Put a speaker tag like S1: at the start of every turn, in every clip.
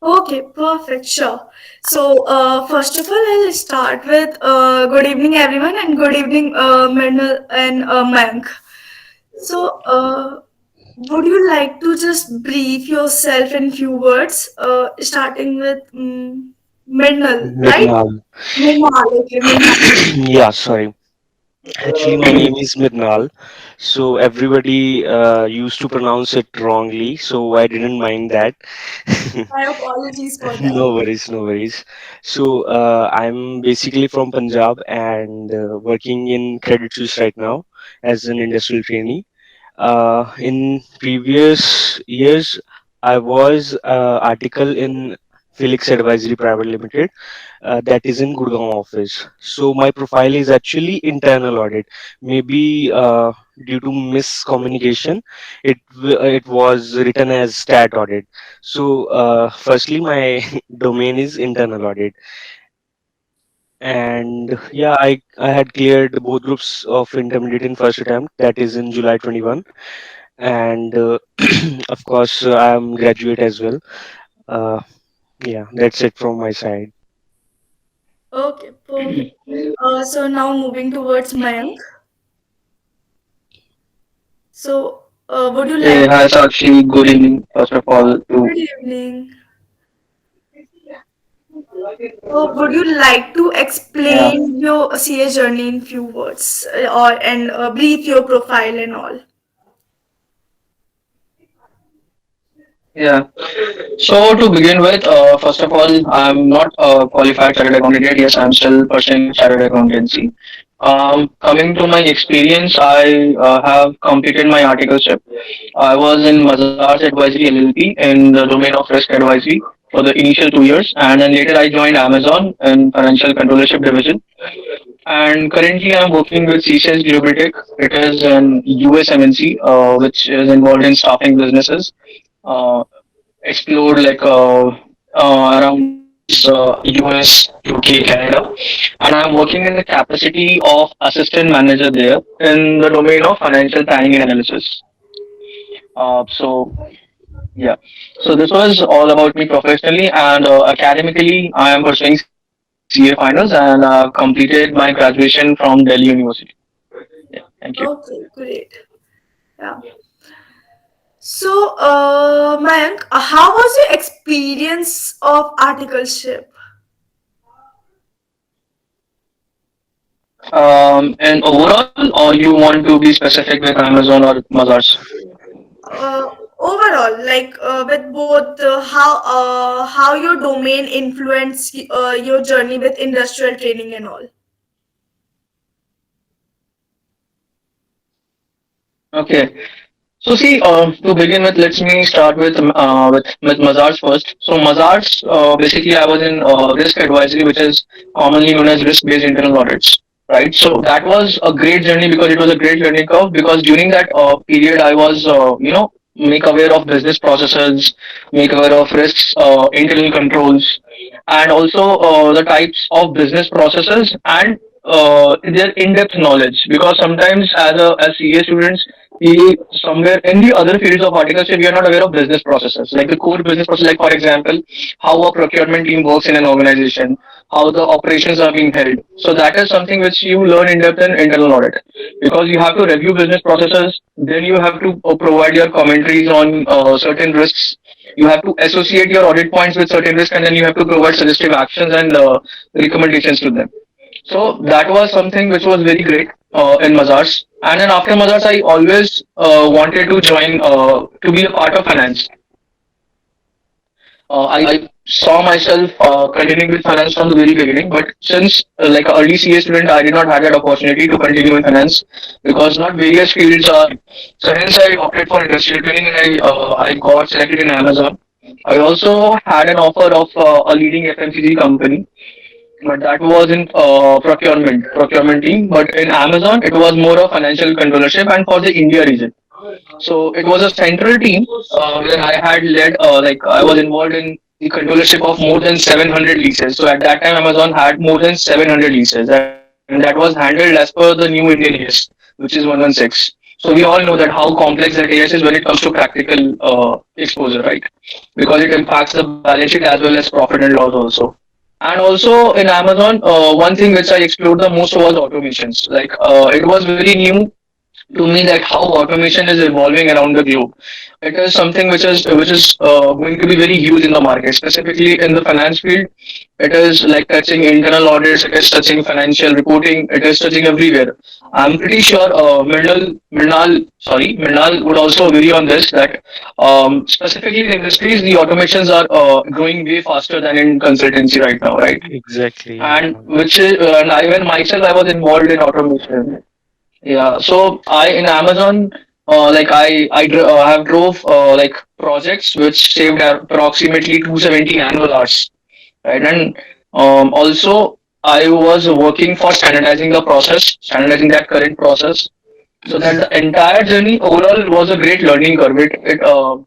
S1: Okay, perfect, sure. So, first of all, I'll start with good evening, everyone, and good evening, Mernal and Mank. So, would you like to just brief yourself in few words, starting with Mernal, right?
S2: Midnal.
S1: Mernal, okay, Mernal.
S2: Yeah, sorry. Actually, my name is Midnal. So everybody used to pronounce it wrongly, so I didn't mind that.
S1: My apologies for that.
S2: No worries, no worries. So I'm basically from Punjab and working in Credit Suisse right now as an industrial trainee. In previous years, I was article in Felix Advisory Private Limited, that is in Gurgaon office. So my profile is actually internal audit. Maybe due to miscommunication, it was written as stat audit. So firstly, my domain is internal audit, and yeah, I had cleared both groups of intermediate in first attempt. That is in July 21, and of course I am graduate as well. Uh, yeah, that's it from my side.
S1: Okay, perfect. So now moving towards Mayank. So, would you
S3: Hey,
S1: like?
S3: hi Sakshi. Good evening. First of all, to
S1: Good evening. Would you like to
S3: yeah,
S1: explain your CA journey in few words, or and brief your profile and all?
S3: yeah. So to begin with, first of all, I'm not a qualified chartered accountant yet. Yes, I'm still pursuing chartered accountancy. Coming to my experience, I have completed my articleship. I was in Mazars Advisory LLP in the domain of risk advisory for the initial 2 years, and then later I joined Amazon in financial controllership division. And currently, I'm working with CCS Global. It is an US MNC, which is involved in staffing businesses. Uh, Explored like around US, UK, Canada, and I'm working in the capacity of assistant manager there in the domain of financial planning and analysis. So yeah, so this was all about me professionally and academically. I am pursuing CA finals and completed my graduation from Delhi University. Yeah, thank you.
S1: Okay, great. Yeah. So, Mayank, how was your experience of articleship?
S3: And overall, or you want to be specific with Amazon or Mazars?
S1: Uh, Overall, like with both, how your domain influenced your journey with industrial training and all.
S3: Okay. So see, to begin with, let me start with Mazars first. So Mazars, basically, I was in risk advisory, which is commonly known as risk-based internal audits, right? So that was a great journey because it was a great learning curve. Because during that period, I was, make aware of business processes, make aware of risks, internal controls, and also the types of business processes and their in-depth knowledge. Because sometimes, as CA students, we somewhere in the other fields of horticulture we are not aware of business processes like the core business process, like for example how a procurement team works in an organization, how the operations are being held. So that is something which you learn in depth in internal audit, because you have to review business processes, then you have to provide your commentaries on certain risks, you have to associate your audit points with certain risks, and then you have to provide suggestive actions and recommendations to them. So that was something which was very great in Mazars. And then after Mazars, I always wanted to join to be a part of finance. I saw myself continuing with finance from the very beginning, but since like an early CA student, I did not have that opportunity to continue in finance because not various fields are. So hence I opted for industrial training and I got selected in Amazon. I also had an offer of a leading FMCG company, but that was in procurement team. But in Amazon, it was more of financial controllership and for the India region. So it was a central team where I had led, like I was involved in the controllership of more than 700 leases. So at that time, Amazon had more than 700 leases, and that was handled as per the new Indian AS, which is 116. So we all know that how complex that AS is when it comes to practical exposure, right? Because it impacts the balance sheet as well as profit and loss also. And also in Amazon, one thing which I explored the most was automations. Like it was very new to me that how automation is evolving around the globe. It is something which is going to be very huge in the market, specifically in the finance field. It is like touching internal audits, it is touching financial reporting, it is touching everywhere. I'm pretty sure Mrinal would also agree on this that specifically in industries, the automations are growing way faster than in consultancy right now, right?
S2: Exactly.
S3: And which is, and I, even myself, I was involved in automation. Yeah, so I in Amazon, have drove like projects which saved approximately 270 annual hours, right? And also I was working for standardizing the process, standardizing that current process, so that the entire journey overall was a great learning curve. It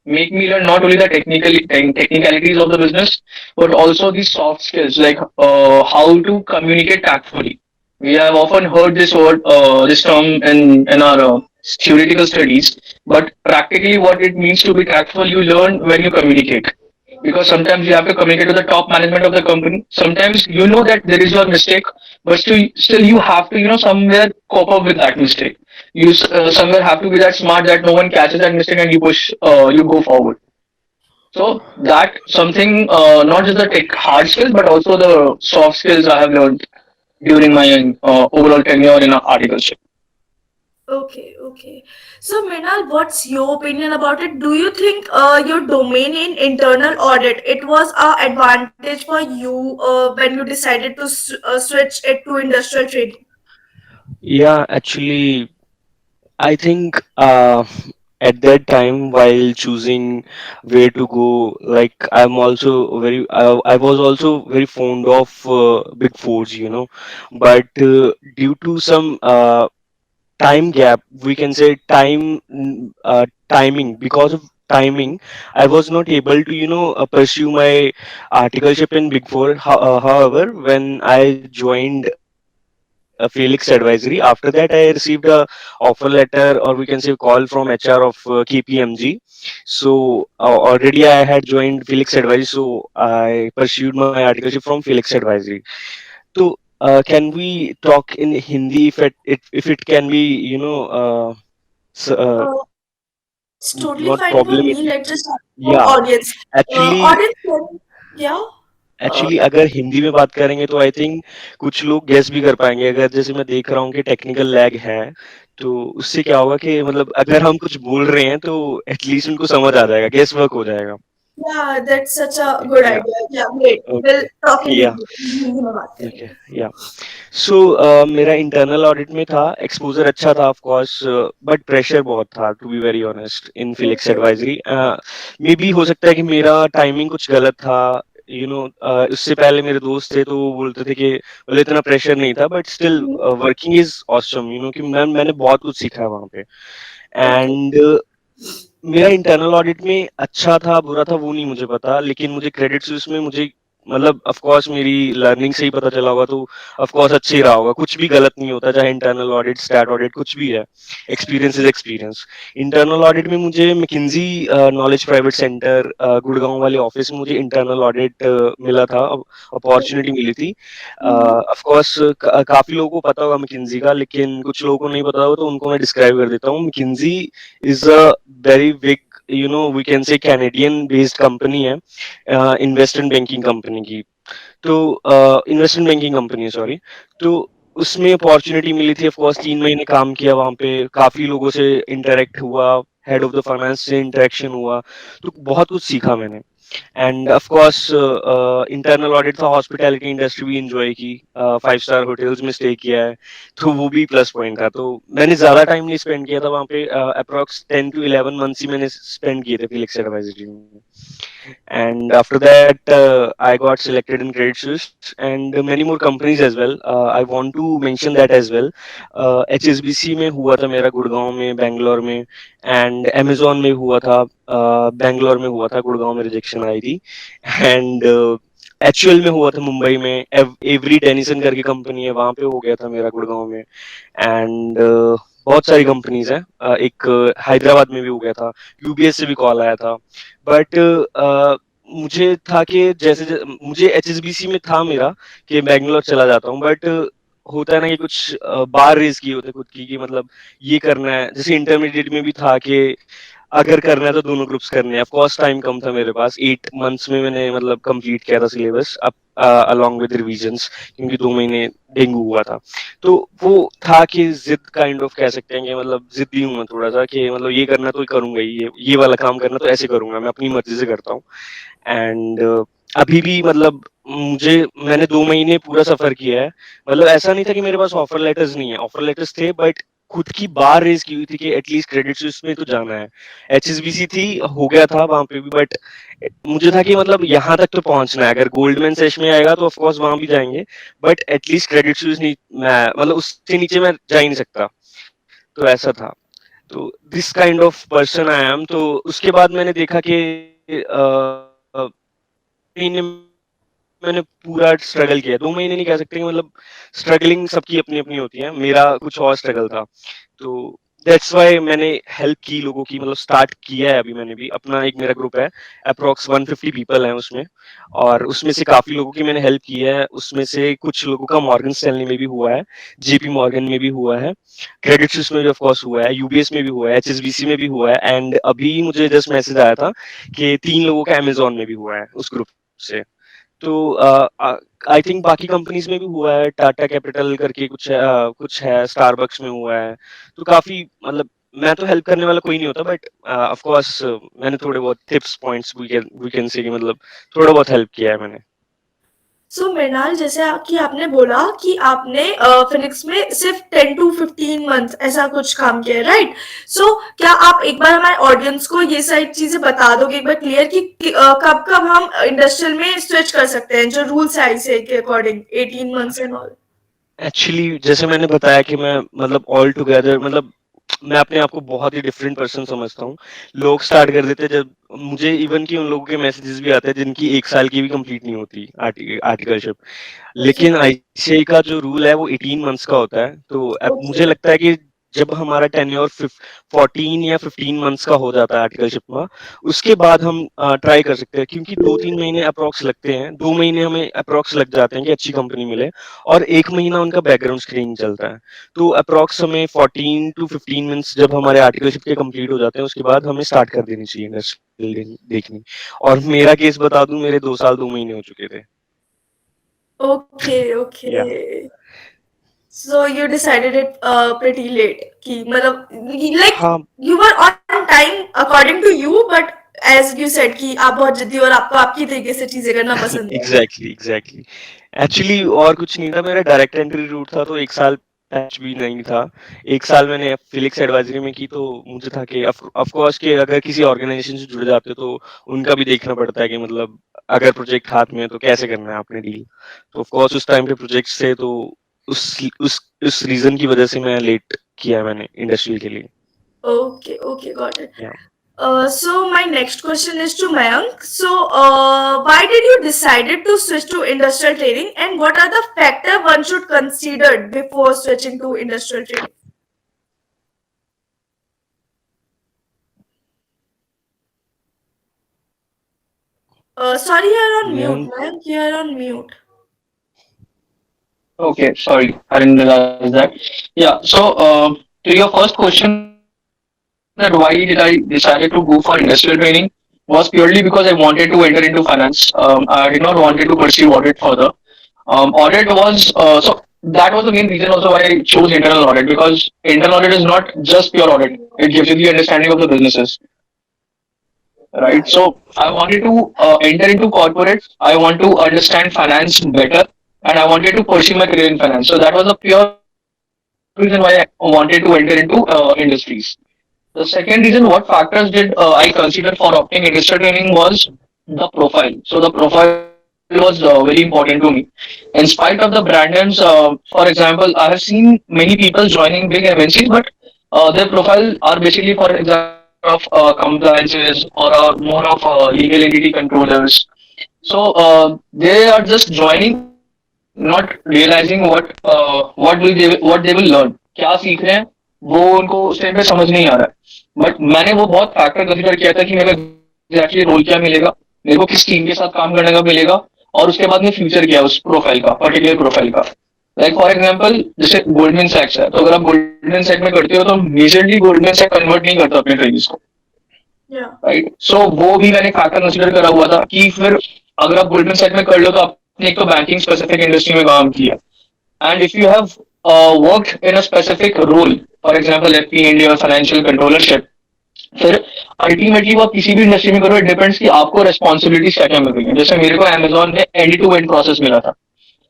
S3: made me learn not only the technicalities of the business, but also the soft skills like how to communicate tactfully. We have often heard this word, this term in our theoretical studies, but practically what it means to be tactful, you learn when you communicate. Because sometimes you have to communicate to the top management of the company. Sometimes you know that there is your mistake, but still you have to somewhere cope up with that mistake. You somewhere have to be that smart that no one catches that mistake and you go forward. So that something, not just the tech hard skills but also the soft skills I have learned during my overall tenure in articleship.
S1: Okay, okay. So, Mrinal, what's your opinion about it? Do you think your domain in internal audit it was a advantage for you when you decided to switch it to industrial trading?
S2: Yeah, actually, I think at that time while choosing where to go, like I was also very fond of Big Fours, but due to some time gap, we can say timing, because of timing, I was not able to pursue my articleship in Big Four. However, when I joined Felix Advisory, after that I received a offer letter, or we can say call from HR of KPMG. So already I had joined Felix Advisory, so I pursued my articleship from Felix Advisory. So can we talk in Hindi if it can be s- uh,
S1: Uh, it's totally
S2: not
S1: fine for me.
S2: problematic?
S1: Let's just talk about
S2: Yeah,
S1: audience.
S2: Actually
S1: Audience, yeah. Uh,
S2: actually अगर हिंदी में बात करेंगे तो I think कुछ लोग guess भी कर पाएंगे, अगर जैसे मैं देख रहा हूँ कि टेक्निकल लैग है, तो उससे क्या होगा कि मतलब अगर हम कुछ बोल रहे हैं तो एटलीस्ट उनको समझ आ जाएगा, गेस वर्क हो जाएगा.
S1: yeah, that's such a good
S2: या
S1: idea. Yeah, great. We'll
S2: okay
S1: talk in
S2: या
S1: Hindi. हिंदी में बात
S2: ओके
S1: करेंगे.
S2: या सो मेरा इंटरनल ऑडिट में था, एक्सपोजर अच्छा था ऑफ कोर्स, बट प्रेशर बहुत था to be very honest in फिलिक्स
S1: Okay.
S2: एडवाइजरी. मे बी हो सकता है कि मेरा टाइमिंग कुछ गलत था, उससे पहले मेरे दोस्त थे तो वो बोलते थे कि बोले इतना प्रेशर नहीं था, but still working is awesome, कि मैंने बहुत कुछ सीखा है वहां पे.
S1: Okay.
S2: एंड मेरा इंटरनल ऑडिट में अच्छा था बुरा था वो नहीं मुझे पता, लेकिन मुझे क्रेडिट स्विस में मुझे मतलब ऑफ कोर्स मेरी लर्निंग से ही पता चला होगा, तो ऑफ कोर्स अच्छे ही रहा होगा, कुछ भी गलत नहीं होता, चाहे इंटरनल ऑडिट स्टैट ऑडिट कुछ भी है. Experience is experience. Internal audit में मुझे McKinsey knowledge private centre Gurgaon वाले ऑफिस में मुझे इंटरनल ऑडिट मिला था, अपॉर्चुनिटी मिली थी. ऑफ कोर्स काफी लोगों को पता होगा मैकिंजी का, लेकिन कुछ लोगों को नहीं पता होगा, तो उनको मैं डिस्क्राइब कर देता हूँ. McKinsey is a very big, we can say Canadian based company है, इन्वेस्टमेंट बैंकिंग कंपनी की. तो इन्वेस्टमेंट बैंकिंग कंपनी है, सॉरी. तो उसमें अपॉर्चुनिटी मिली थी, ऑफ कोर्स 3 महीने काम किया वहां पे, काफी लोगों से इंटरेक्ट हुआ, हेड ऑफ द फाइनेंस से इंटरेक्शन हुआ, तो बहुत कुछ सीखा मैंने. End of course internal audit था, हॉस्पिटैलिटी इंडस्ट्री भी इंजॉय की, 5 स्टार होटल्स में स्टे किया है, तो वो भी प्लस पॉइंट था. तो मैंने ज्यादा टाइम नहीं स्पेंड किया था वहां पे, अप्रोक्स 10 to 11 months ही मैंने स्पेंड किए थे फिलिक्स एडवाइजरी में. And after that I got selected in Credit Suisse and many more companies as well. I want to mention that as well. HSBC में हुआ था मेरा गुड़गांव में, बैंगलोर में, एंड अमेजोन में हुआ था, बैंगलोर में हुआ था, गुड़गांव में रिजेक्शन आई थी. एंड एक्चुअल में हुआ था मुंबई में, एवरी टेनिसन करके कंपनी है, वहां पे हो गया था मेरा गुड़गांव में. एंड बहुत सारी कंपनीज हैं, एक हैदराबाद में भी हो गया था, यूबीएस से भी कॉल आया था, बट मुझे था कि मुझे एचएसबीसी में था मेरा कि बैंगलोर चला जाता हूँ, बट होता है ना कि कुछ बार रेज किए होते खुद की कि मतलब ये करना है, जैसे इंटरमीडिएट में भी था कि अगर करना है तो दोनों ग्रुप्स करने हैं। ऑफ कोर्स टाइम कम था मेरे पास, 8 मंथ्स में मैंने मतलब कंप्लीट किया था सिलेबस अब अलोंग विद रिविजन्स, क्योंकि 2 महीने डेंगू हुआ था। तो वो था कि जिद काइंड ऑफ कह सकते हैं कि मतलब जिद्दी हूँ मैं थोड़ा सा कि मतलब ये करना तो करूंगा ही, ये वाला काम करना तो ऐसे करूंगा, मैं अपनी मर्जी से करता हूँ। एंड अभी भी मतलब मैंने 2 महीने पूरा सफर किया है। मतलब ऐसा नहीं था कि मेरे पास ऑफर लेटर्स नहीं है, ऑफर लेटर्स थे, बट खुद की बार रेज की हुई थी कि एटलीस्ट क्रेडिट स्विस में तो जाना है। एचएसबीसी थी, हो गया था वहां पे भी, बट मुझे था कि मतलब यहाँ तक तो पहुंचना है, अगर गोल्डमैन सेश में आएगा तो ऑफ कोर्स वहां भी जाएंगे, बट एटलीस्ट क्रेडिट स्विस नहीं, मैं मतलब उससे नीचे मैं जा ही नहीं सकता। तो ऐसा था। तो this kind of person I am. तो उसके बाद मैंने देखा कि महीने मैंने पूरा स्ट्रगल किया, 2 महीने नहीं कह सकते कि मतलब स्ट्रगलिंग सबकी अपनी अपनी होती है, मेरा कुछ और स्ट्रगल था। तो दैट्स वाई मैंने हेल्प की लोगों की, मतलब स्टार्ट किया है अभी मैंने भी अपना, एक मेरा ग्रुप है, अप्रोक्स 150 पीपल हैं उसमें, और उसमें से काफी लोगों की मैंने हेल्प की है। उसमें से कुछ लोगों का मॉर्गन स्टैनली में भी हुआ है, जेपी मॉर्गन में भी हुआ है, क्रेडिट स्विस में भी ऑफ कोर्स हुआ है, यूबीएस में भी हुआ है, एचएसबीसी में भी हुआ है, एंड अभी मुझे जस्ट मैसेज आया था कि 3 लोगों का अमेजोन में भी हुआ है उस ग्रुप से। तो आई थिंक बाकी कंपनीज में भी हुआ है, टाटा कैपिटल करके कुछ है, स्टारबक्स में हुआ है। तो काफी मतलब मैं तो हेल्प करने वाला कोई नहीं होता, बट ऑफ कोर्स मैंने थोड़े बहुत tips points we can say कि मतलब थोड़ा बहुत हेल्प किया है मैंने।
S1: सो मृणाल, जैसे कि आपने बोला कि आपने फिनिक्स में सिर्फ 10 to 15 मंथ ऐसा कुछ काम किया है, राइट? सो क्या आप एक बार हमारे ऑडियंस को ये सारी चीजें बता दोगे एक बार क्लियर कि कब कब हम इंडस्ट्रियल में स्विच कर सकते हैं, जो रूल्स है ICAI के according, 18 months and all?
S2: Actually जैसे मैंने बताया कि मैं मतलब ऑल टुगेदर मतलब मैं अपने आप को बहुत ही डिफरेंट पर्सन समझता हूँ। लोग स्टार्ट कर देते हैं जब मुझे, इवन कि उन लोगों के मैसेजेस भी आते हैं जिनकी 1 साल की भी कंप्लीट नहीं होती आर्टिकलशिप,
S1: ओके।
S2: लेकिन आईसीआई का जो रूल है वो 18 मंथ्स का होता है। तो अब
S1: ओके।
S2: मुझे लगता है कि जब हमारा टेन्योर 14 या 15 मंथ्स का हो जाता है आर्टिकलशिप में, उसके बाद हम ट्राई कर सकते हैं, क्योंकि 2-3 महीने अप्रोक्स लगते हैं, 2 महीने हमें अप्रोक्स लग जाते हैं कि अच्छी कंपनी मिले, और 1 महीना उनका बैकग्राउंड स्क्रीनिंग चलता है। तो अप्रोक्स हमें 14 to 15 मंथ्स जब हमारे आर्टिकलशिप के कंप्लीट हो जाते हैं, उसके बाद हमें स्टार्ट कर देनी चाहिए इंडस्ट्री देखनी। और मेरा केस बता दूं, मेरे 2 साल 2 महीने हो चुके थे।
S1: ओके।
S2: या
S1: okay. So you decided it pretty late कि मतलब like
S2: हाँ,
S1: you were on time according to you, but as you said कि आप बहुत जिद्दी और आपको आपकी तरीके से चीजें करना पसंद है।
S2: एग्जैक्टली एक्चुअली और कुछ नहीं था, मेरा डायरेक्ट एंट्री रूट था, तो 1 साल पैच भी नहीं था। 1 साल मैंने फिलिक्स एडवाइजरी में की, तो मुझे था कि ऑफ कोर्स कि अगर किसी ऑर्गेनाइजेशन से जुड़ जाते हो तो उनका भी देखना पड़ता है कि मतलब अगर प्रोजेक्ट हाथ में है तो कैसे करना है आपने डील। तो ऑफ कोर्स उस टाइम पे प्रोजेक्ट्स थे, तो उस रीजन की वजह से मैं लेट किया मैंने इंडस्ट्री के लिए।
S1: Okay, okay, got it.
S2: या
S1: So my next question is to Mayank. So why did you decided to switch to industrial training, and what are the factor one should consider before switching to industrial training? Sorry, you're on mute,
S2: मैं
S1: Mayank. You're on mute.
S3: Okay, sorry, I didn't realize that. Yeah, so to your first question, that why did I decided to go for industrial training was purely because I wanted to enter into finance. I did not wanted to pursue audit further. Audit was so that was the main reason also why I chose internal audit, because internal audit is not just pure audit. It gives you the understanding of the businesses,
S1: Yeah.
S3: right? So I wanted to enter into corporates. I want to understand finance better, and I wanted to pursue my career in finance. So that was a pure reason why I wanted to enter into industries. The second reason, what factors did I consider for opting industrial training, was the profile. So the profile was very important to me. In spite of the brand names, for example, I have seen many people joining big MNCs, but their profile are basically, for example, more of compliances, or more of legal entity controllers. So they are just joining, not realizing what they will learn. क्या सीख रहे हैं, वो उनको उस time पे समझ नहीं आ रहा है। बट मैंने वो बहुत फैक्टर कंसिडर किया था कि मेरे को एग्जैक्टली रोल क्या मिलेगा, मेरे को किस टीम के साथ काम करने का मिलेगा, और उसके बाद में फ्यूचर क्या है उस प्रोफाइल का, पर्टिकुलर प्रोफाइल का। लाइक फॉर एग्जाम्पल जैसे गोल्डमैन सैक्स है, तो अगर आप गोल्डमैन सैक में करते हो तो मेजरली गोल्डमैन सैक कन्वर्ट नहीं करता अपने ट्रेनिंग्स को,
S1: Yeah.
S3: राइट। सो वो भी मैंने फैक्टर कंसिडर करा हुआ था कि फिर अगर आप गोल्डमैन सैक में कर लो तो आपने एक तो बैंकिंग स्पेसिफिक इंडस्ट्री में काम किया, and if you have worked in a specific role, for example FP India or financial controllership, फिर अल्टीमेटली वो आप किसी भी इंडस्ट्री में करो, इट डिपेंड्स कि आपको रिस्पॉन्सिबिलिटीज क्या क्या मिल रही है। जैसे मेरे को अमेजोन में एंड टू एंड प्रोसेस मिला था,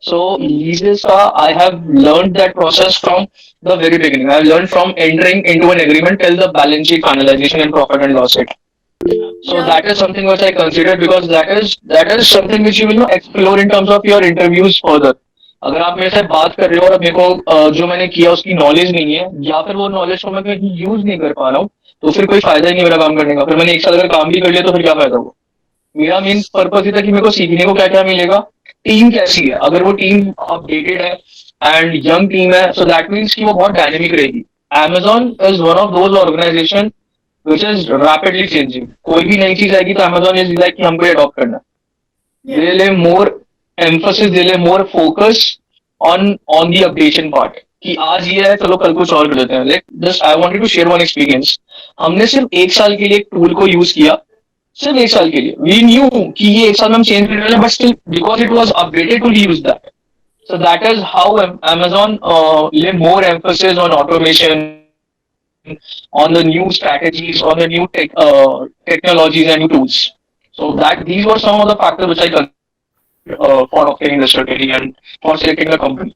S3: सो लीजेस का I have learn that process from the very beginning. I have learn from entering into an agreement till the balance sheet finalisation and profit and loss sheet. So
S1: Yeah.
S3: that is something which I consider, because that is something which you will explore in terms of your interviews further. अगर आप मेरे से बात कर रहे हो और अब मेरे को जो मैंने किया उसकी नॉलेज नहीं है, या फिर वो नॉलेज को मैं कहीं यूज नहीं कर पा रहा हूँ, तो फिर कोई फायदा ही नहीं मेरा काम करने का। फिर मैंने एक साल अगर काम भी कर लिया तो फिर क्या फायदा हुआ। मेरा मेन पर्पज ये था कि मेरे को सीखने को क्या क्या मिलेगा, टीम कैसी है, अगर वो टीम अपडेटेड है एंड यंग टीम है, सो दैट मीन्स कि वो बहुत डायनेमिक रहेगी। Amazon is one of those organization which is rapidly changing. कोई भी नई चीज आएगी तो Amazon is like कि हमको अडॉप्ट करना है।
S1: Yeah.
S3: They lay more emphasis, they lay more focus on the updation part, कि आज ये है चलो कल कुछ और कर देते हैं। Like just I wanted to share one experience. हमने सिर्फ एक साल के लिए एक टूल को यूज किया, सिर्फ एक साल के लिए। वी न्यू कि ये एक साल में हम चेंज कर रहे हैं, but still because it was updated to use that. So that is how Amazon lay more emphasis on automation, on the new strategies, on the new technologies and new tools. So that these were some of the factors which I considered for obtaining the strategy and for selecting the company.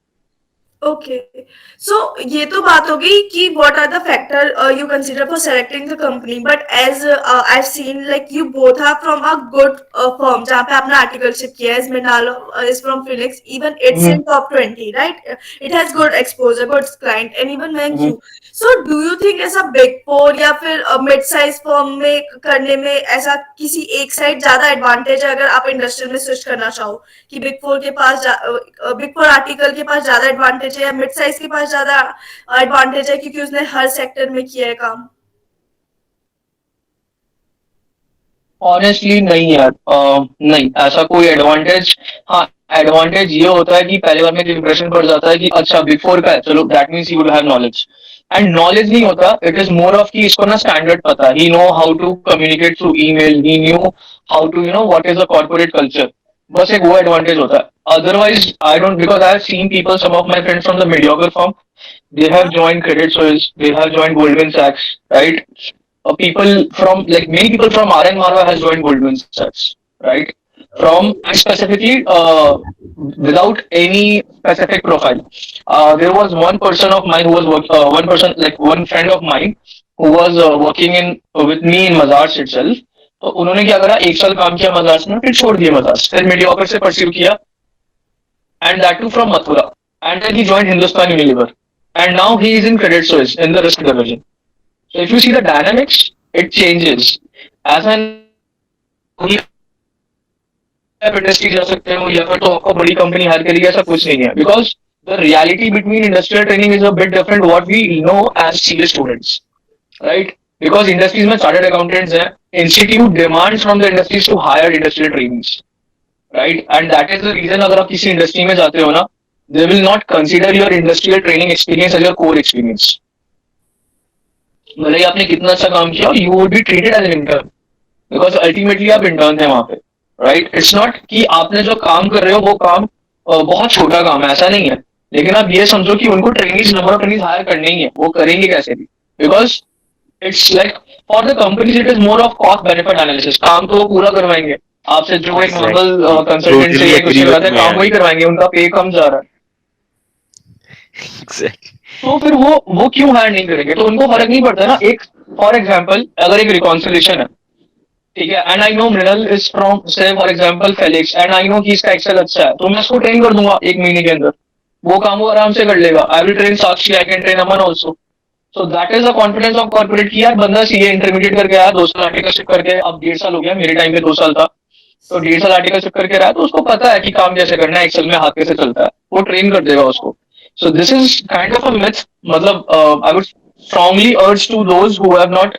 S1: Okay. So ये तो बात हो गई कि what are the factor you consider for selecting the company, but as I've seen like you both are from a good firm जहाँ पे आपने articleship किया है, Mindalo is from Phoenix, even it's in top 20, right? It has good exposure, good client, and even when you. So do you think ऐसा big four या फिर mid size firm में करने में ऐसा किसी एक साइड ज्यादा एडवांटेज है अगर आप इंडस्ट्री में स्विच करना चाहो, कि बिग फोर के पास बिग फोर आर्टिकल के पास ज्यादा एडवांटेज है या मिड साइज के पास ज्यादा एडवांटेज है क्योंकि उसने हर सेक्टर में किया है काम?
S3: ऑनेस्टली नहीं यार, नहीं ऐसा कोई एडवांटेज। हाँ, एडवांटेज ये होता है कि पहले बार में इंप्रेशन पड़ जाता है कि अच्छा बिग फोर का है, चलो that means you will have knowledge. And knowledge नहीं होता, इट इज मोर ऑफ कि इसको ना स्टैंडर्ड पता है, he know how to communicate through email, he knew how to what is a corporate culture. बस एक वो एडवांटेज होता है। Otherwise I don't, because I have seen people, some of my friends from the mediocre firm, they have joined Credit Suisse, they have joined Goldman Sachs, right? People from, like many people from RN Marwa has joined Goldman Sachs, right? From, and specifically without any specific profile. There was one person of mine who was one person, like one friend of mine who was working in with me in Mazars itself. तो उन्होंने क्या करा, एक साल काम किया मजाज में, फिर छोड़ दिया मजाज, फिर मीडियोकर से परस्यू किया, and that too from Mathura, and then he joined Hindustan Unilever, and now he is in Credit Suisse in the risk division. So if you see the dynamics, it changes. As an आप industry जा सकते हो या फिर तो आपको बड़ी company hire करेगी, ऐसा कुछ नहीं है, because the reality between industrial training is a bit different what we know as CA students, right? Because industries में चार्टर्ड अकाउंटेंट्स हैं, institute demands from the industries to hire industrial trainings, right? And that is the reason अगर आप किसी industry में जाते हो ना, they will not consider your industrial training experience as your core experience. भले ही आपने कितना अच्छा काम किया, you would be treated as an intern, because ultimately आप intern थे वहां पे, right? It's not कि आपने जो काम कर रहे हो वो काम बहुत छोटा काम है, ऐसा नहीं है। लेकिन आप ये समझो कि उनको trainings, number of trainings hire करने ही है, वो करेंगे कैसे भी, because it's like for the companies it is more of cost benefit analysis. काम तो वो पूरा करवाएंगे आपसे, जो एक नॉर्मल कंसल्टेंट से कुछ करवाते हैं, काम वही करवाएंगे, उनका पे कम जा रहा है।
S2: Exactly.
S3: तो फिर वो क्यों हायर नहीं करेंगे? तो उनको फर्क नहीं पड़ता ना। एक फॉर एग्जांपल अगर एक रिकॉन्सिलेशन है, ठीक है, and I know Mrinal is from say for example Felix, and I know कि इसका एक्सेल अच्छा है, तो मैं उसको ट्रेन कर दूंगा एक महीने के अंदर, वो काम वो आराम से कर लेगा। I will train Sakshi, I can train Aman also. So that is the confidence of corporate की यार बंदा सीए इंटरमीडिएट करके आया, 2 साल आर्टिकलशिप करके, अब 1.5 साल हो गया, मेरे टाइम पे 2 साल था, तो 1.5 साल आर्टिकलशिप करके रहा, तो उसको पता है कि काम कैसे करना है, एक्सेल में हाथ कैसे चलता है, वो ट्रेन कर देगा उसको। So this is kind of a myth. मतलब I would strongly urge to those who have not,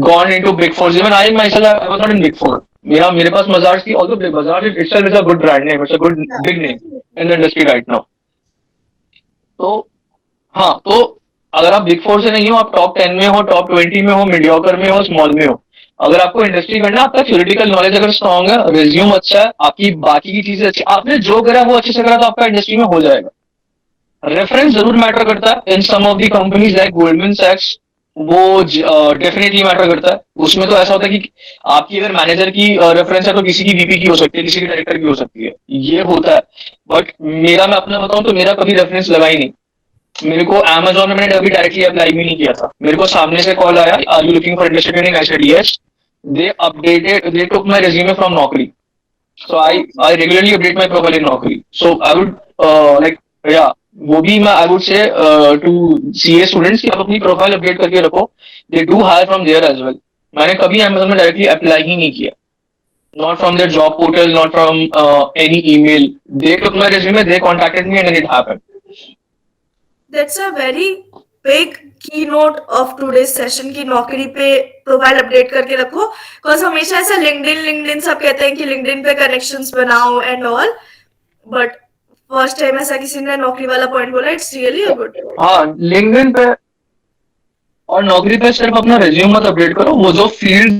S3: gone into Big Four. Even I myself, I was not in Big Four. मेरे पास Mazars थी. Although Mazars itself is a good brand name, it's a good
S1: Yeah,
S3: big name in
S1: definitely.
S3: the industry right now. तो हाँ, तो अगर आप big four से नहीं हो, आप टॉप 10 में हो, टॉप 20 में हो, मीडियोकर में हो, स्मॉल में हो, अगर आपको इंडस्ट्री करना है, आपका थ्योरेटिकल नॉलेज अगर स्ट्रांग है, रिज्यूम अच्छा है, आपकी बाकी की चीजें अच्छी, आपने जो करा वो अच्छे से करा, तो आपका इंडस्ट्री में हो जाएगा. रेफरेंस जरूर मैटर करता है in some of the companies like Goldman सैक्स. वो डेफिनेटली मैटर करता है. उसमें तो ऐसा होता है कि आपकी अगर मैनेजर की रेफरेंस है तो किसी की वीपी की हो सकती है, किसी की डायरेक्टर की हो सकती है, ये होता है. बट मैं अपना बताऊं तो मेरा कभी रेफरेंस लगा ही नहीं. मेरे को Amazon में मैंने कभी डायरेक्टली अप्लाई भी नहीं किया था. मेरे को सामने से कॉल आया, are you looking for industry training? I said yes. They took my resume from Naukri. So I
S1: Okay.
S3: regularly update my profile in Naukri. So I would like, yeah, वो भी मैं I would say to CA students कि आप अपनी profile update करके रखो. They do hire from there as well. मैंने कभी Amazon में डायरेक्टली अप्लाई ही नहीं किया. Not from their job portal, not from any email. They took my resume, they contacted me, and then it happened.
S1: That's a very big keynote of today's session कि नौकरी पे profile update करके रखो. Because हमेशा ऐसा LinkedIn सब कहते हैं कि लिंक्डइन पे कनेक्शंस बनाओ and all, but first time ऐसा किसी ने नौकरी वाला पॉइंट बोला. It's really a good point.
S3: हाँ, लिंक्डइन पे और नौकरी पे सिर्फ अपना रिज्यूम मत अपडेट करो, वो जो फील्ड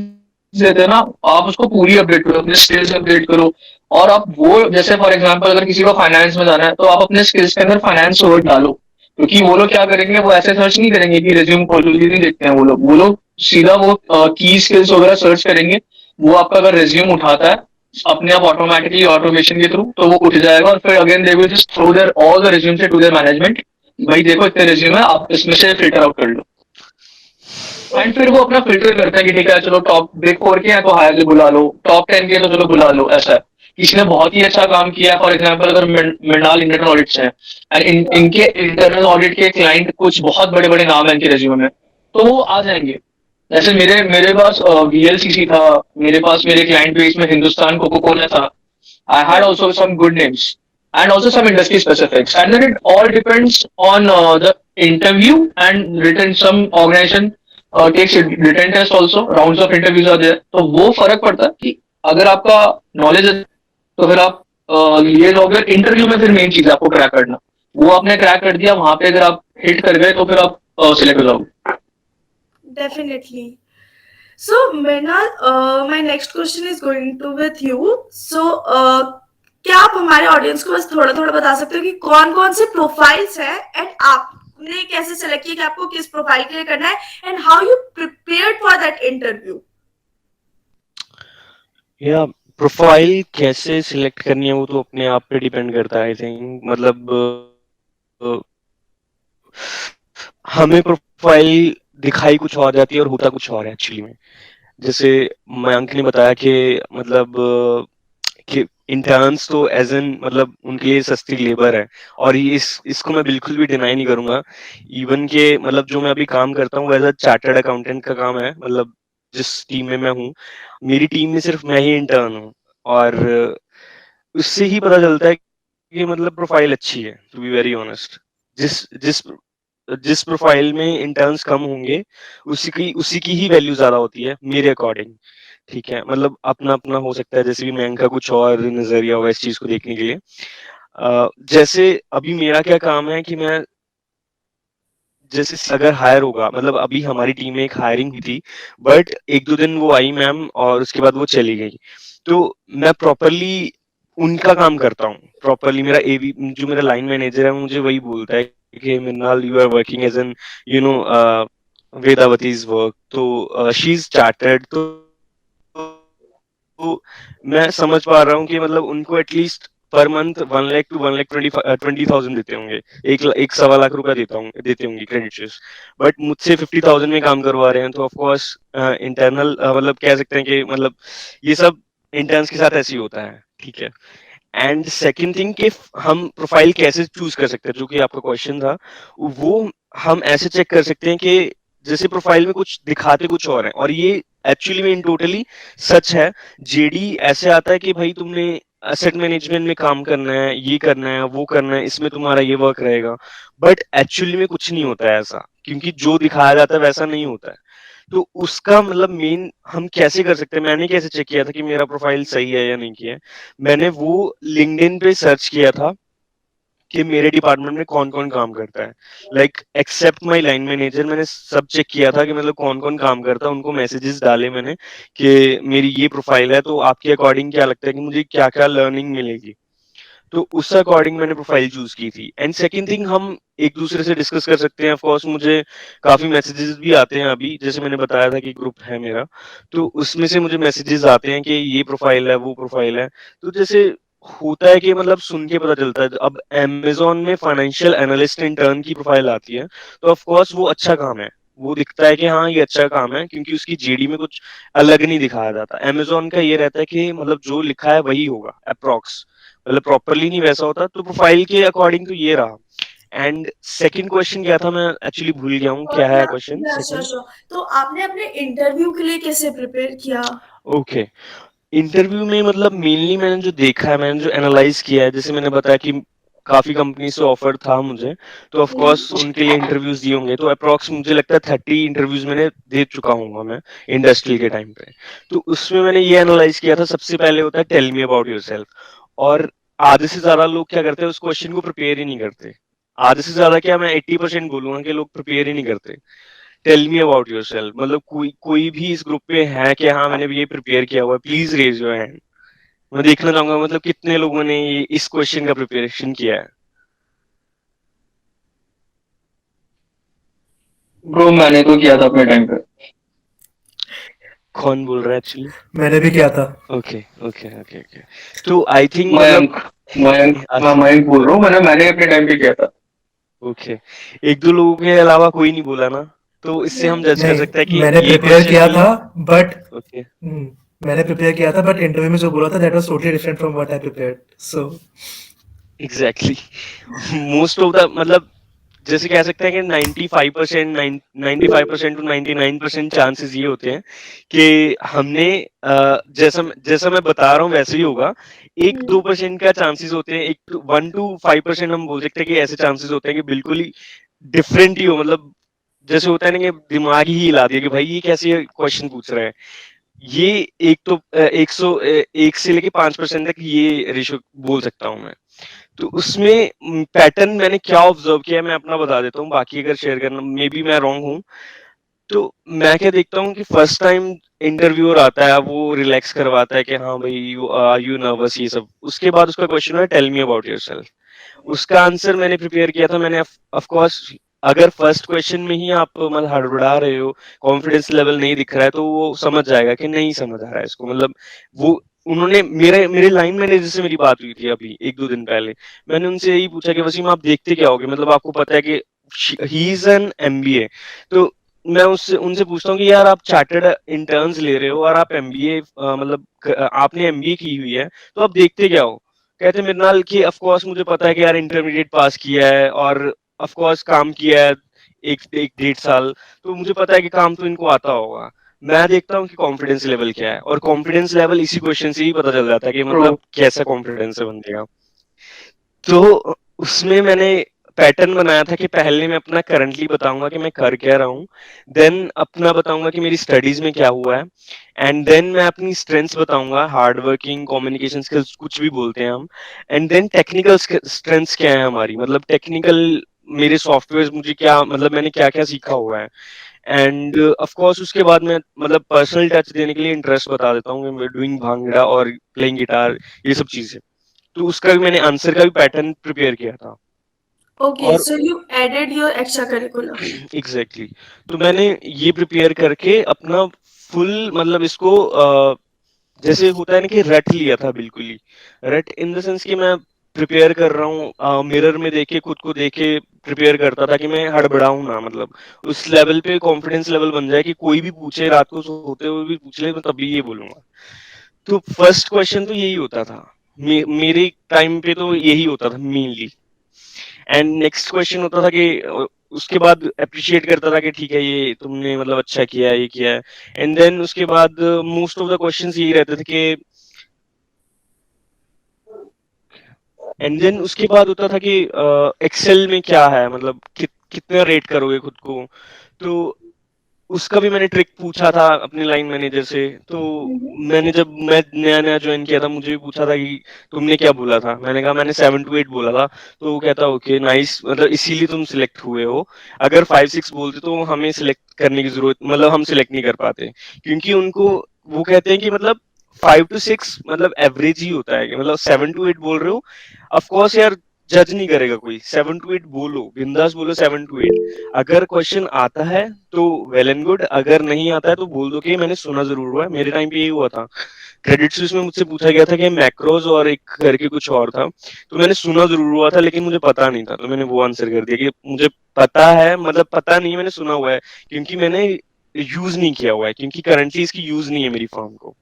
S3: देते हैं ना, आप उसको पूरी अपडेट करो, अपने स्किल्स अपडेट करो. और आप वो, जैसे फॉर एग्जांपल अगर किसी को फाइनेंस में जाना है, तो आप अपने स्किल्स के अंदर फाइनेंस वर्ड डालो. क्योंकि वो लोग क्या करेंगे, वो ऐसे सर्च नहीं करेंगे कि रिज्यूम खोलो, ये नहीं देखते हैं वो लोग सीधा वो की स्किल्स वगैरह सर्च करेंगे. वो आपका अगर रिज्यूम उठाता है अपने आप ऑटोमेटिकली ऑटोमेशन के थ्रू, तो वो उठ जाएगा. और फिर again they will just throw their all the resume से टू देयर मैनेजमेंट. भाई देखो इतने रिज्यूम है, आप इसमें से फिल्टर आउट कर लो. एंड फिर वो अपना फिल्टर करता है कि ठीक है, चलो टॉप बिग फोर के हैं तो हायर बुला लो, टॉप 10 के हैं तो चलो बुला लो. ऐसा है. किसी ने बहुत ही अच्छा काम किया है, फॉर एग्जांपल अगर मृणाल इंटरनल ऑडिट्स हैं, एंड इनके इंटरनल ऑडिट के क्लाइंट कुछ बहुत बड़े बड़े नाम है इनके रेज्यूमे में, तो वो आ जाएंगे. जैसे मेरे मेरे पास VLCC था, मेरे पास मेरे क्लाइंट बेस में हिंदुस्तान कोको कोला था. I had
S1: Yeah.
S3: Also some good names and also some industry specifics, and then it all depends on the interview, and written some organization takes written test also, rounds of interviews are there. तो वो फर्क पड़ता है कि अगर आपका knowledge है तो फिर आप ये लोग इंटरव्यू में, फिर मेन चीज है आपको क्रैक करना. वो आपने क्रैक कर दिया, वहां पे अगर आप हिट कर गए तो फिर आप सिलेक्ट हो जाओगे.
S1: Definitely. So, Mrinal, my next question is going to with you. So, क्या आप हमारे ऑडियंस को बस थोड़ा थोड़ा बता सकते हो कि कौन कौन से प्रोफाइल्स हैं एंड आपने कैसे सेलेक्ट किया कि आपको किस प्रोफाइल के लिए करना है and how you prepared for that interview?
S2: या प्रोफाइल कैसे सिलेक्ट करनी है वो तो अपने आप पे डिपेंड करता है. आई थिंक मतलब अ, हमें प्रोफाइल दिखाई कुछ और जाती है और होता कुछ और है एक्चुअली में. जैसे मयंक ने बताया कि मतलब कि इंटर्न्स तो एज एन मतलब उनके लिए सस्ती लेबर है, और ये इसको मैं बिल्कुल भी डिनाई नहीं करूंगा. इवन के मतलब जो मैं अभी काम करता हूँ एज अ चार्टर्ड अकाउंटेंट का काम है. मतलब जिस टीम में मैं हूँ, मेरी टीम में सिर्फ मैं ही इंटर्न हूँ, और उससे ही पता चलता है कि मतलब प्रोफाइल अच्छी है. टू बी वेरी ऑनेस्ट, जिस जिस जिस प्रोफाइल में इंटर्न्स कम होंगे उसी की ही वैल्यू ज्यादा होती है मेरे अकॉर्डिंग. ठीक है, मतलब अपना अपना हो सकता है, जैसे भी बैंक का कुछ और नजरिया होगा इस चीज को देखने के लिए. जैसे अभी मेरा क्या काम है कि मैं जैसे अगर हायर होगा, मतलब अभी हमारी टीम में एक हायरिंग हुई थी, बट एक दो दिन वो आई मैम और उसके बाद वो चली गई. तो मैं प्रॉपरली उनका काम करता हूँ. प्रॉपरली मेरा एवी जो मेरा लाइन मैनेजर है मुझे वही बोलता है कि Mrinal you are working as an you know Vedavati's work. तो शी इज चार्टर्ड, तो मैं समझ पा रहा हूँ कि मतलब उनको at least per month 1 lakh to 1,20,000 देते होंगे. एक 1.25 लाख रुपया देते होंगे क्रेडिट्स. बट मुझसे 50,000 में काम करवा रहे हैं, तो ऑफ कोर्स इंटरनल मतलब कह सकते हैं कि मतलब ये सब इंटर्न्स के साथ ऐसे ही होता है. ठीक है. एंड सेकंड थिंग कि हम प्रोफाइल कैसे चूज कर सकते हैं, जो कि आपका क्वेश्चन था, वो हम ऐसे चेक कर सकते हैं कि जैसे प्रोफाइल में कुछ दिखाते कुछ और है, और ये एक्चुअली में इन टोटली सच है. जेडी ऐसे आता है कि भाई तुमने एसेट मैनेजमेंट में काम करना है, ये करना है, वो करना है, इसमें तुम्हारा ये वर्क रहेगा, बट एक्चुअली में कुछ नहीं होता है ऐसा, क्योंकि जो दिखाया जाता है वैसा नहीं होता है। तो उसका मतलब मेन हम कैसे कर सकते हैं, मैंने कैसे चेक किया था कि मेरा प्रोफाइल सही है या नहीं किया है, मैंने वो लिंक्डइन पे सर्च किया था कि मेरे डिपार्टमेंट में कौन कौन काम करता है, like except my line manager, मैंने सब चेक किया था कि मतलब कौन कौन काम करता है, उनको मैसेजेस डाले मैंने कि मेरी ये प्रोफाइल है, तो आपके अकॉर्डिंग क्या लगता है कि मुझे क्या क्या लर्निंग मिलेगी। तो उस अकॉर्डिंग मैंने प्रोफाइल चूज की थी। एंड सेकंड थिंग, हम एक दूसरे से डिस्कस कर सकते हैं। ऑफ कोर्स मुझे काफी मैसेजेस भी आते हैं अभी, जैसे मैंने बताया था कि ग्रुप है मेरा, तो उसमें से मुझे मैसेजेस आते हैं कि ये प्रोफाइल है, वो प्रोफाइल है। तो जैसे होता है कि मतलब सुन के पता चलता है, अब अमेज़न में फाइनेंशियल एनालिस्ट इंटर्न की प्रोफाइल आती है, तो ऑफ कोर्स वो अच्छा काम है। वो दिखता है कि हाँ ये अच्छा काम है, क्योंकि उसकी जेडी में कुछ अलग नहीं दिखाया जाता। अमेज़न का ये रहता है कि मतलब जो लिखा है वही होगा अप्रॉक्स, मतलब प्रॉपरली नहीं वैसा होता। तो प्रोफाइल के अकॉर्डिंग तो ये रहा। एंड सेकंड क्वेश्चन क्या था, मैं एक्चुअली भूल गया हूँ, क्या है क्वेश्चन
S1: या श्योर
S2: सेकंड?
S1: श्योर। तो आपने अपने इंटरव्यू के लिए कैसे प्रिपेयर किया?
S2: ओके, इंटरव्यू में मतलब मेनली मैंने जो देखा है, मैंने जो एनालाइज किया है, जैसे मैंने बताया कि काफी कंपनी से ऑफर था मुझे, तो ऑफ कोर्स उनके लिए इंटरव्यूज दिए होंगे, तो अप्रॉक्स मुझे लगता है 30 इंटरव्यूज मैंने दे चुका हूँ मैं इंडस्ट्री के टाइम पे। तो उसमें मैंने ये एनालाइज किया था, सबसे पहले होता है टेल मी अबाउट योरसेल्फ, और आधे से ज्यादा लोग क्या करते हैं, उस क्वेश्चन को प्रिपेयर ही नहीं करते। आधे से ज्यादा क्या, मैं 80% बोलूंगा कि लोग प्रिपेयर ही नहीं करते। टेल मी अबाउट योरसेल्फ, मतलब कोई कोई भी इस ग्रुप पे है कि हाँ मैंने ये प्रिपेयर किया हुआ है, प्लीज रेज योर हैंड। मैं देखना चाहूंगा मतलब कितने लोगों ने ये इस क्वेश्चन का प्रिपरेशन किया है।
S3: ब्रो मैंने तो किया था अपने टाइम पे।
S2: कौन बोल रहा है एक्चुअली?
S4: मैंने भी किया था।
S2: Okay okay okay okay. तो आई थिंक मतलब
S3: मयंक मयंक मैं
S2: अच्छा,
S3: मयंक बोल रहा हूँ, मैंने अपने टाइम पे किया था।
S2: ओके, एक दो लोगों के अलावा कोई नहीं बोला ना, तो इससे हम जज कर
S4: नहीं,
S2: सकते हैं कि
S4: मैंने
S2: ये
S4: प्रिपेयर
S2: क्वेश्चन
S4: किया
S2: भी।
S4: था बट
S2: ओके,
S4: मैंने प्रिपेयर किया था बट इंटरव्यू में जो बोला था that was totally different from what I prepared so
S2: exactly. Most of the मतलब जैसे कह सकते हैं कि 95% 95% टू 99% चांसेस ये होते हैं कि हमने जैसा जैसा मैं बता रहा हूँ वैसे ही होगा। 1-2% का चांसेस होते हैं, 1 to 5% हम बोल सकते हैं कि ऐसे चांसेस होते हैं कि बिल्कुल ही डिफरेंट ही हो, मतलब जैसे होता है ना कि दिमाग ही हिला दिया कि भाई ये कैसे क्वेश्चन पूछ रहा है। ये एक तो 1 से लेके 5% तक ये रेशो बोल सकता हूँ मैं। तो उसमें पैटर्न मैंने क्या ऑब्जर्व किया है, मैं अपना बता देता हूँ, बाकी अगर शेयर करना मे बी मैं रॉन्ग हूँ। तो मैं क्या देखता हूँ कि फर्स्ट टाइम इंटरव्यूअर आता है, वो रिलैक्स करवाता है कि हाँ भाई यू आर यू नर्वस, ये सब। उसके बाद उसका क्वेश्चन है टेल मी अबाउट योरसेल्फ। उसका आंसर मैंने प्रिपेयर किया था। मैंने ऑफ कोर्स, अगर फर्स्ट क्वेश्चन में ही आप मतलब हड़बड़ा रहे हो, कॉन्फिडेंस लेवल नहीं दिख रहा है, तो वो समझ जाएगा कि नहीं समझ आ रहा है इसको, मतलब वो उन्होंने मेरे मेरे लाइन मैनेजर से मेरी बात हुई थी अभी 1-2 दिन पहले। मैंने उनसे यही पूछा कि वसीम आप देखते क्या होगे, मतलब आपको पता है कि ही इज एन एमबीए। तो मैं उससे उनसे पूछता हूँ कि यार आप चार्टर्ड इंटर्न्स ले रहे हो और आप एमबीए मतलब आपने एमबीए की हुई है, तो आप देखते क्या हो? कहते मृणाल कि ऑफ कोर्स मुझे पता है कि यार इंटरमीडिएट पास किया है और ऑफ कोर्स काम किया है एक एक 1.5 साल, तो मुझे पता है कि काम तो इनको आता होगा। मैं देखता हूँ कि कॉन्फिडेंस लेवल क्या है, और कॉन्फिडेंस लेवल इसी क्वेश्चन से ही पता चल जाता है कि
S3: ब्रो
S2: मतलब कैसा कॉन्फिडेंस है बंदे का। तो उसमें मैंने पैटर्न बनाया था कि पहले मैं अपना करंटली बताऊंगा कि मैं कर क्या रहा हूँ, देन अपना बताऊंगा कि मेरी स्टडीज में क्या हुआ है, एंड देन मैं अपनी स्ट्रेंथ्स बताऊंगा, हार्ड वर्किंग, कम्युनिकेशन स्किल्स कुछ भी बोलते हैं हम। एंड देन टेक्निकल स्ट्रेंथ्स क्या है हमारी, मतलब टेक्निकल मेरे सॉफ्टवेयर मुझे क्या, मतलब मैंने क्या क्या सीखा हुआ है। एंड ऑफ कोर्स उसके बाद मैं मतलब पर्सनल टच देने के लिए इंटरेस्ट बता देता हूँ कि मैं डूइंग भांगड़ा और प्लेइंग गिटार, ये सब चीजें। तो उसका भी मैंने आंसर का भी पैटर्न प्रिपेयर किया था।
S1: Okay,
S2: और
S1: so you added your extracurricular.
S2: Exactly तो मैंने ये प्रिपेयर करके अपना फुल मतलब इसको जैसे होता है ना कि रट लिया था बिल्कुल ही। रट इन द सेंस कि मैं प्रिपेयर कर रहा हूँ, मिरर में देखे खुद को देखे प्रिपेयर करता था कि मैं हड़बड़ाऊं ना, मतलब उस लेवल पे कॉन्फिडेंस लेवल बन जाए कि कोई भी पूछे, रात को सोते हुए भी पूछ ले, मैं तब भी ये बोलूंगा। तो फर्स्ट क्वेश्चन तो यही होता था। मेरे टाइम पे तो यही होता था मेनली। एंड नेक्स्ट क्वेश्चन होता था कि उसके बाद अप्रिशिएट करता था कि ठीक है ये तुमने मतलब अच्छा किया है, ये किया है। एंड देन उसके बाद मोस्ट ऑफ द क्वेश्चंस यही रहते थे कि एंड देन उसके बाद होता था कि एक्सेल में क्या है, मतलब कितना रेट करोगे खुद को। तो उसका भी मैंने ट्रिक पूछा था अपने लाइन मैनेजर से। तो मैं नया नया ज्वाइन किया था, मुझे भी पूछा था कि तुमने क्या बोला था। मैंने कहा मैंने 7 to 8 बोला था। तो वो कहता ओके नाइस, मतलब इसीलिए तुम सिलेक्ट हुए हो। अगर 5-6 बोलते तो हमें सिलेक्ट करने की जरूरत, मतलब हम सिलेक्ट नहीं कर पाते, क्योंकि उनको वो कहते हैं कि मतलब 5 to 6 मतलब एवरेज ही होता है, कि मतलब 7 to 8 बोल रहे हो, ऑफ कोर्स यार जज नहीं करेगा कोई। 7 to 8 बोलो, बिंदास बोलो 7 to 8। अगर क्वेश्चन आता है तो वेल एंड गुड, अगर नहीं आता है तो बोल दो कि मैंने सुना जरूर हुआ है। मेरे टाइम पे यही हुआ था। क्रेडिट स्विस में मुझसे पूछा गया था कि मैक्रोज और एक करके कुछ और था, तो मैंने सुना जरूर हुआ था लेकिन मुझे पता नहीं था, तो मैंने वो आंसर कर दिया कि मुझे पता है, मतलब पता नहीं, मैंने सुना हुआ है, क्योंकि मैंने यूज नहीं किया हुआ है, क्योंकि करंटली इसकी यूज नहीं है मेरी फॉर्म को।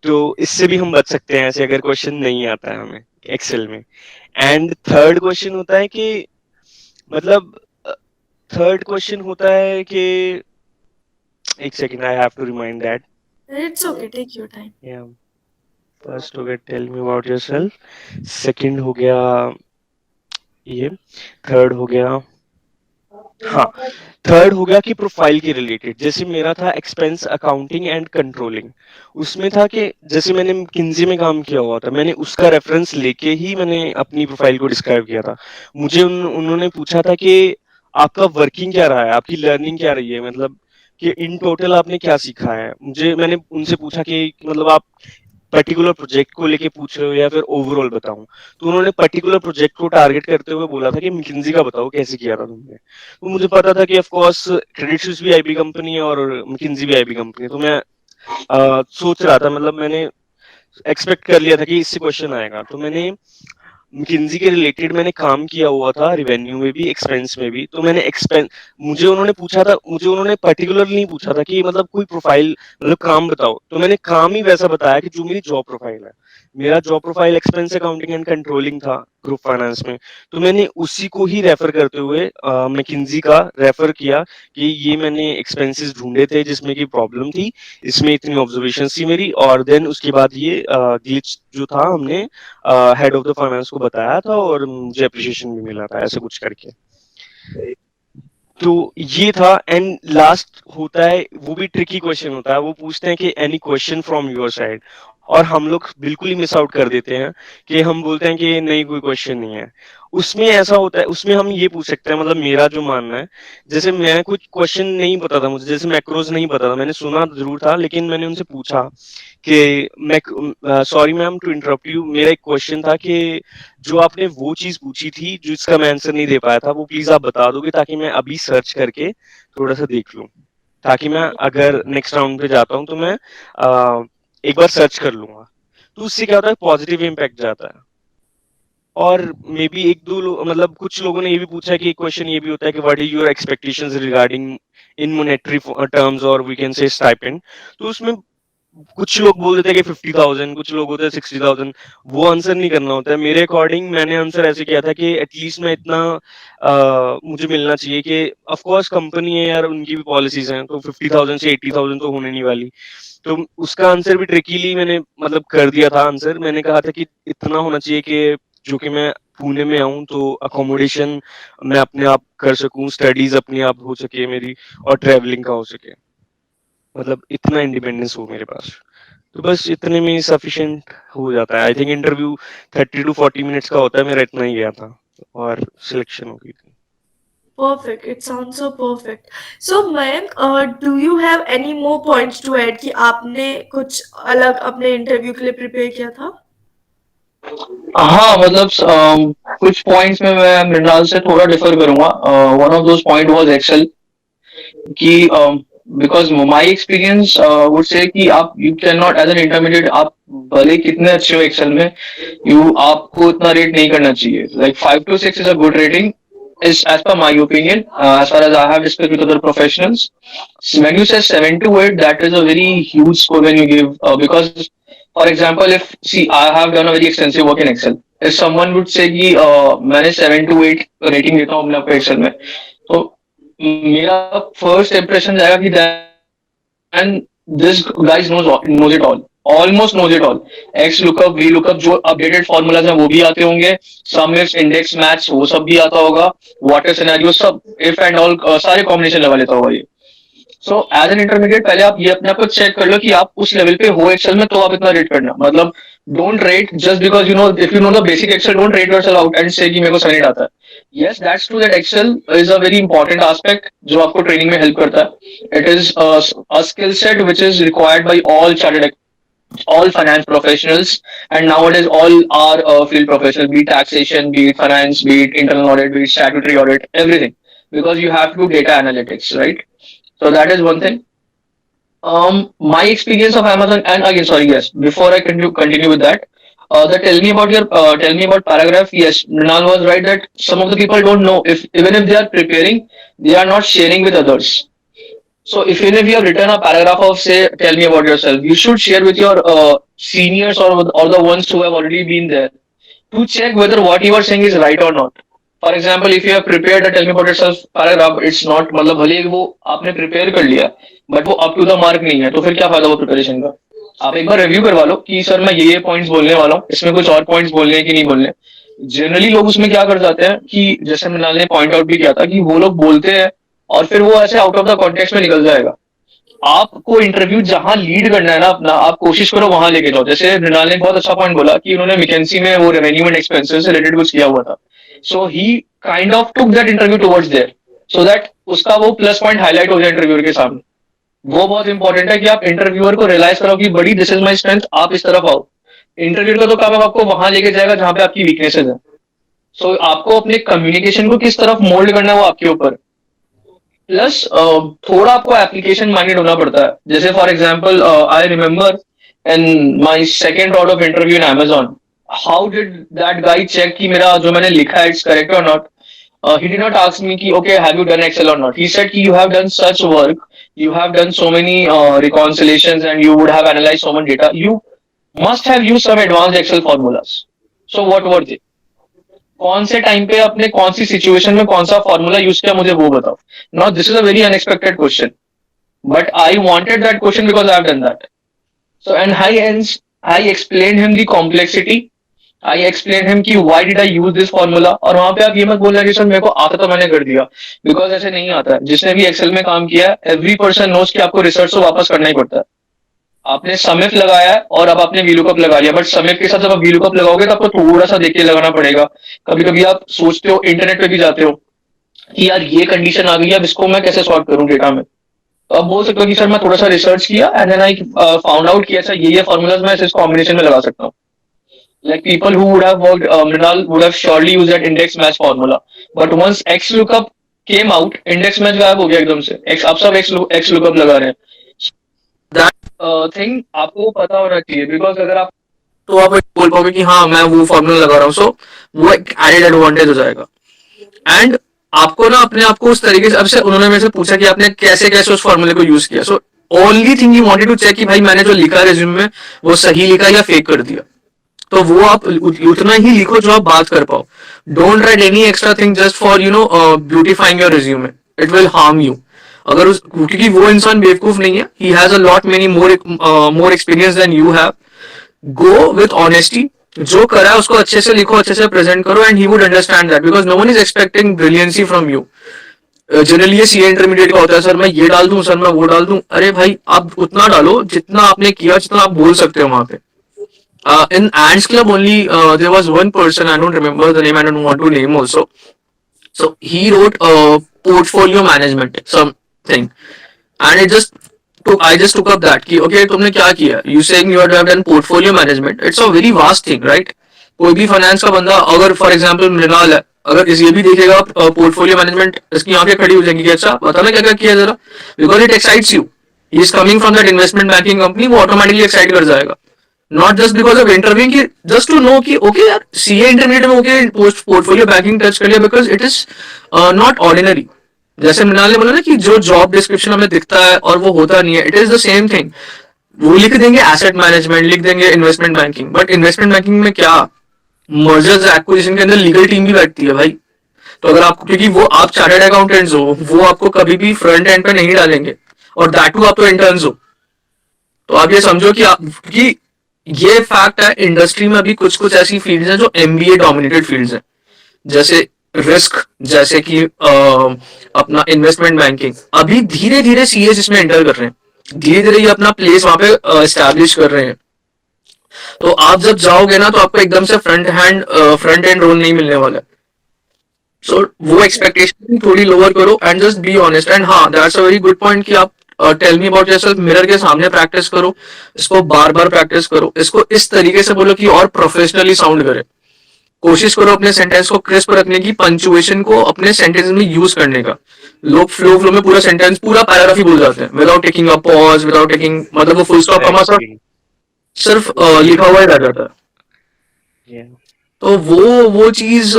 S2: तो इससे भी हम बच सकते हैं ऐसे, अगर क्वेश्चन नहीं आता है हमें एक्सेल में। एंड थर्ड क्वेश्चन होता है कि मतलब थर्ड क्वेश्चन होता है कि एक second, I have to remind that.
S1: It's okay, take your time.
S2: या फर्स्ट हो गया tell me about yourself, second हो गया ये, थर्ड हो गया, हाँ, थर्ड हो गया कि प्रोफाइल के रिलेटेड। जैसे मेरा था एक्सपेंस अकाउंटिंग एंड कंट्रोलिंग, उसमें था कि जैसे मैंने किंजी में काम किया हुआ था, मैंने उसका रेफरेंस लेके ही मैंने अपनी प्रोफाइल को डिस्क्राइब किया था। मुझे उन्होंने पूछा था कि आपका वर्किंग क्या रहा है, आपकी लर्निंग क्या रही है, मतलब कि इन टोटल आपने क्या सीखा है। मैंने उनसे पूछा कि मतलब आप पर्टिकुलर प्रोजेक्ट को लेके पूछ रहे हो या फिर ओवरऑल बताऊं। तो उन्होंने पर्टिकुलर प्रोजेक्ट को टारगेट करते हुए बोला था कि McKinsey का बताओ कैसे किया था तुमने। तो मुझे पता था कि ऑफ कोर्स क्रेडिट स्विस भी आईबी कंपनी है और McKinsey भी आईबी कंपनी है, तो मैं सोच रहा था, मतलब मैंने एक्सपेक्ट कर लिया था कि इससे क्वेश्चन आएगा। तो मैंने McKinsey के रिलेटेड मैंने काम किया हुआ था, रिवेन्यू में भी एक्सपेंस में भी। तो मैंने एक्सपेंस, मुझे उन्होंने पर्टिकुलरली नहीं पूछा था कि मतलब कोई प्रोफाइल, मतलब काम बताओ, तो मैंने काम ही वैसा बताया कि जो मेरी जॉब प्रोफाइल है। मेरा job profile expense accounting and controlling था ग्रुप फाइनेंस में। तो मैंने उसी को ही रेफर करते हुए McKinsey का रेफर किया कि ये मैंने एक्सपेंसेस ढूंढे थे जिसमें की प्रॉब्लम थी, इसमें इतनी ऑब्जर्वेशन थी मेरी, और देन उसके बाद ये ग्लिच जो था हमने हेड ऑफ द फाइनेंस को बताया था और मुझे अप्रिशिएशन भी मिला था, ऐसे कुछ करके। तो ये था। एंड लास्ट होता है, वो भी ट्रिकी क्वेश्चन होता है, वो पूछते हैं कि any question from your side, और हम लोग बिल्कुल ही मिस आउट कर देते हैं कि हम बोलते हैं कि नहीं कोई क्वेश्चन नहीं है। उसमें ऐसा होता है, उसमें हम ये पूछ सकते हैं, मतलब मेरा जो मानना है, जैसे मैं कुछ क्वेश्चन नहीं पता था मुझे, जैसे मैक्रोज नहीं पता था, मैंने सुना जरूर था लेकिन मैंने उनसे पूछा कि मैं sorry ma'am to interrupt you, मेरा एक क्वेश्चन था कि जो आपने वो चीज पूछी थी जो इसका मैं आंसर नहीं दे पाया था, वो प्लीज आप बता दोगे ताकि मैं अभी सर्च करके थोड़ा सा देख लूं, ताकि मैं अगर नेक्स्ट राउंड पे जाता हूं तो मैं एक बार सर्च कर लूंगा। तो उससे क्या होता है, पॉजिटिव इम्पैक्ट जाता है। और मे बी एक दो लोग, मतलब कुछ लोगों ने ये भी पूछा कि क्वेश्चन ये भी होता है कि what is your expectations regarding in monetary terms और वी कैन से स्टाइपेंड। तो उसमें कुछ लोग बोल देते हैं कि 50,000, कुछ लोग होते हैं 60,000। वो आंसर नहीं करना होता है मेरे अकॉर्डिंग। मैंने आंसर ऐसे किया था कि एटलीस्ट मैं इतना मुझे मिलना चाहिए कि ऑफ कोर्स कंपनी है यार, उनकी भी पॉलिसीज हैं, तो 50,000 से 80,000 तो होने नहीं वाली। तो उसका आंसर भी ट्रिकीली मैंने मतलब कर दिया था आंसर। मैंने कहा था कि इतना होना चाहिए कि जो कि मैं पुणे में आऊं तो अकोमोडेशन मैं अपने आप कर सकूं, स्टडीज अपने आप हो सके मेरी, और ट्रैवलिंग का हो सके, मतलब इतना इंडिपेंडेंस हो मेरे पास। तो बस इतने में सफिशिएंट हो जाता है। I think interview 30 to 40 minutes का होता है, मेरा इतना ही गया था और सिलेक्शन हो गई थी।
S1: Perfect. It sounds so perfect. So, Mayank, do you have any more points to add कि आपने कुछ अलग अपने इंटरव्यू के लिए प्रिपेयर किया था?
S3: हाँ मतलब कुछ पॉइंट्स में मैं मृणाल से थोड़ा डिफर करूंगा. One of those point was Excel कि because my experience would say कि आप you can not as an intermediate, आप भले कितने अच्छे हो एक्सेल में, आपको इतना रेट नहीं करना चाहिए. Like 5 to 6 is a good rating is as per my opinion, as far as I have discussed with other professionals. When you say 7 to 8, that is a very huge score when you give, because for example, if see I have done a very extensive work in Excel, if someone would say कि मैंने 7 to 8 rating देता हूँ अपने आपको Excel में, तो मेरा first impression जाएगा कि then this guys knows it all, almost knows it all. X lookup, V lookup, जो अपडेटेड फॉर्मूलाज हैं वो भी आते होंगे. सम इफ, इंडेक्स मैच, वो सब भी आता होगा. वाटर सिनेरियो सब, इफ एंड ऑल, सारे कॉम्बिनेशन लगा लेता होगा ये. सो एज एन इंटरमीडिएट पहले आप ये अपने आप को चेक कर लो कि आप उस लेवल पे हो एक्सेल में, तो आप इतना रेट करना. मतलब don't rate just because you know, if you know the basic Excel, don't rate yourself out and say कि मेरे को 7 आता है. yes, that's true that excel is a very important aspect जो आपको ट्रेनिंग में हेल्प करता है. it is a skill set which is required by all finance professionals, and nowadays all are field professionals, be it taxation, be it finance, be it internal audit, be it statutory audit, everything, because you have to do data analytics, right? So that is one thing. My experience of Amazon, and again, sorry, yes, before I continue with that, tell me about paragraph. Yes, Mrinal was right that some of the people don't know, if even if they are preparing, they are not sharing with others. So if even if you have written a paragraph of, say, tell me about yourself, you should share with your seniors, or the ones who have already been there, to check whether what you are saying is right or not. For example, if you have prepared a tell me about yourself paragraph, it's not, मतलब भले ही वो आपने prepare कर लिया but वो up to the mark नहीं है, तो फिर क्या फायदा वो प्रिपरेशन का. आप एक बार रिव्यू करवा लो कि सर मैं ये पॉइंट्स बोलने वाला हूँ, इसमें कुछ और पॉइंट्स बोलने हैं कि नहीं बोलने. जनरली लोग उसमें क्या कर जाते हैं कि जैसे मृणाल ने पॉइंट आउट भी किया था कि वो लोग बोलते हैं और फिर वो ऐसे आउट ऑफ द कॉन्टेक्स्ट में निकल जाएगा. आपको इंटरव्यू जहां लीड करना है ना अपना, आप कोशिश करो वहां लेके जाओ. जैसे मृणाल ने बहुत अच्छा पॉइंट बोला कि उन्होंने मैकेंसी में वो रेवेन्यू एंड एक्सपेंसेस से रिलेटेड कुछ किया हुआ था. So he kind of took that interview towards there, so that उसका वो प्लस पॉइंट हाईलाइट हो जाए इंटरव्यूअर के सामने. वो बहुत इंपॉर्टेंट है कि आप इंटरव्यूअर को रियलाइज करो कि बड़ी दिस इज माई स्ट्रेंथ, आप इस तरफ आओ. इंटरव्यूअर का तो काम आपको वहां लेके जाएगा जहां पे आपकी वीकनेसेस है. सो आपको अपने कम्युनिकेशन को किस तरफ मोल्ड करना है वो आपके ऊपर. प्लस थोड़ा आपको एप्लीकेशन माइंडेड होना पड़ता है. जैसे for example, I remember in my second round of interview in Amazon, how did that guy check कि मेरा जो मैंने लिखा है इट्स करेक्ट और not. He did not ask me ki, okay, have you done Excel or not. He said ki, you have done such work, you have done so many reconciliations, and you would have analyzed so much data. You must have used some advanced Excel formulas. So what were they? कौन से time पे अपने कौन सी situation में कौन सा formula use किया, मुझे वो बताओ. Now this is a very unexpected question, but I wanted that question because I have done that. So and I explain him the complexity. I explain him कि why did I use this formula. और वहां पे आप ये मत बोलना कि sir मेरे को आता तो मैंने कर दिया, बिकॉज ऐसे नहीं आता है. जिसने भी एक्सेल में काम किया है, एवरी पर्सन नोज कि आपको रिसर्च तो वापस करना ही पड़ता है. आपने समिफ लगाया है और अब आपने वीलुकअप लगा लिया, बट समिफ के साथ जब आप वीलुकअप लगाओगे तो आपको थोड़ा सा देख के लगाना पड़ेगा. कभी कभी आप सोचते हो, इंटरनेट पे भी जाते हो कि यार ये कंडीशन आ गई, अब इसको मैं कैसे सॉल्व करूं डेटा में. तो आप बोल सकते हो कि सर मैं थोड़ा सा रिसर्च किया and then I found out कि अच्छा ये फॉर्मूलाज मैं इस कॉम्बिनेशन में लगा सकता हूँ. Like people who would have worked, Mrinal would have surely used that index match formula. But once X lookup came out, index match गायब हो गया एकदम से. आप सब X lookup लगा रहे हैं. That thing आपको पता होना चाहिए, because अगर आप तो आप बोल पाओगे कि हाँ मैं वो फॉर्मूला लगा रहा हूँ, सो वो एक एडेड एडवांटेज हो जाएगा. एंड आपको ना अपने आप को उस तरीके से, अब से उन्होंने मेरे से पूछा कि आपने कैसे कैसे उस फॉर्मूले को यूज किया. So only thing he wanted to check कि भाई मैंने जो लिखा रिज्यूम में वो सही लिखा या फेक कर दिया. तो वो आप उतना ही लिखो जो आप बात कर पाओ. Don't write any extra thing just for beautifying your resume. It will harm you. अगर क्योंकि वो इंसान बेवकूफ नहीं है, he has a lot many more experience than you have. Go with honesty. जो करा है उसको अच्छे से लिखो, अच्छे से प्रेजेंट करो, and he would understand that, because no one is expecting brilliancy from you. Generally ये सीए इंटरमीडिएट का होता है, सर मैं ये डाल दूं, सर मैं वो डाल दूं. अरे भाई आप उतना डालो जितना आपने किया, जितना आप बोल सकते हो वहां पे. In Ants Club only, there was one person, I don't remember the name, I don't want to name also. So he wrote portfolio management something, and I just took up that कि okay तुमने क्या किया. You saying you have done portfolio management, it's a very vast thing, right? कोई भी finance का बंदा अगर for example Mrinal है, अगर इस ये भी देखेगा पोर्टफोलियो मैनेजमेंट, इसकी आंखें खड़ी हो जाएंगी कि अच्छा बताना क्या क्या किया जरा, because it excites you. He is coming from that investment banking company, वो ऑटोमेटिकली एक्साइट कर जाएगा. Not just because of interview की, जस्ट टू नो कि ओके यार सीए इंटरमीडिएट में ओके पोर्टफोलियो बैंकिंग टच कर लिया, because it is not ordinary. जैसे मृणाल ने बोला ना कि जो जॉब डिस्क्रिप्शन हमें दिखता है और वो होता नहीं है, it is the same thing. वो लिख देंगे एसेट मैनेजमेंट, लिख देंगे investment banking, but investment banking में क्या, मर्जर्स एक्विजिशन के अंदर लीगल टीम भी बैठती है भाई. तो अगर आपको, क्योंकि वो आप चार्टर्ड अकाउंटेंट्स हो, वो आपको कभी भी फ्रंट एंड पे नहीं डालेंगे, और दैट टू आप तो इंटर्न्स हो. तो आप ये समझो कि ये फैक्ट है, इंडस्ट्री में अभी कुछ कुछ ऐसी फील्ड्स हैं जो एमबीए डोमिनेटेड फील्ड्स हैं, जैसे रिस्क, जैसे कि अपना इन्वेस्टमेंट बैंकिंग। अभी धीरे धीरे सीएस इसमें एंटर कर रहे हैं, धीरे धीरे ये अपना प्लेस वहां पे एस्टैब्लिश कर रहे हैं। तो आप जब जाओगे ना तो आपको एकदम से फ्रंट एंड रोल नहीं मिलने वाला है। सो वो एक्सपेक्टेशन थोड़ी लोअर करो and just be honest. And हाँ, that's a very good point कि आप tell me about yourself, mirror के सामने प्रैक्टिस करो, इसको बार बार प्रैक्टिस करो, इसको इस तरीके से बोलो कि और प्रोफेशनली साउंड करे। कोशिश करो अपने सेंटेंस को क्रिस्प रखने की, पंक्चुएशन को अपने सेंटेंस में यूज करने का। लोग फ्लो में पूरा सेंटेंस, पूरा पैराग्राफ ही भूल जाते हैं without taking a pause, without taking, मतलब वो फुल स्टॉप कमा सिर्फ लिखा हुआ ही रह जाता है। तो वो चीज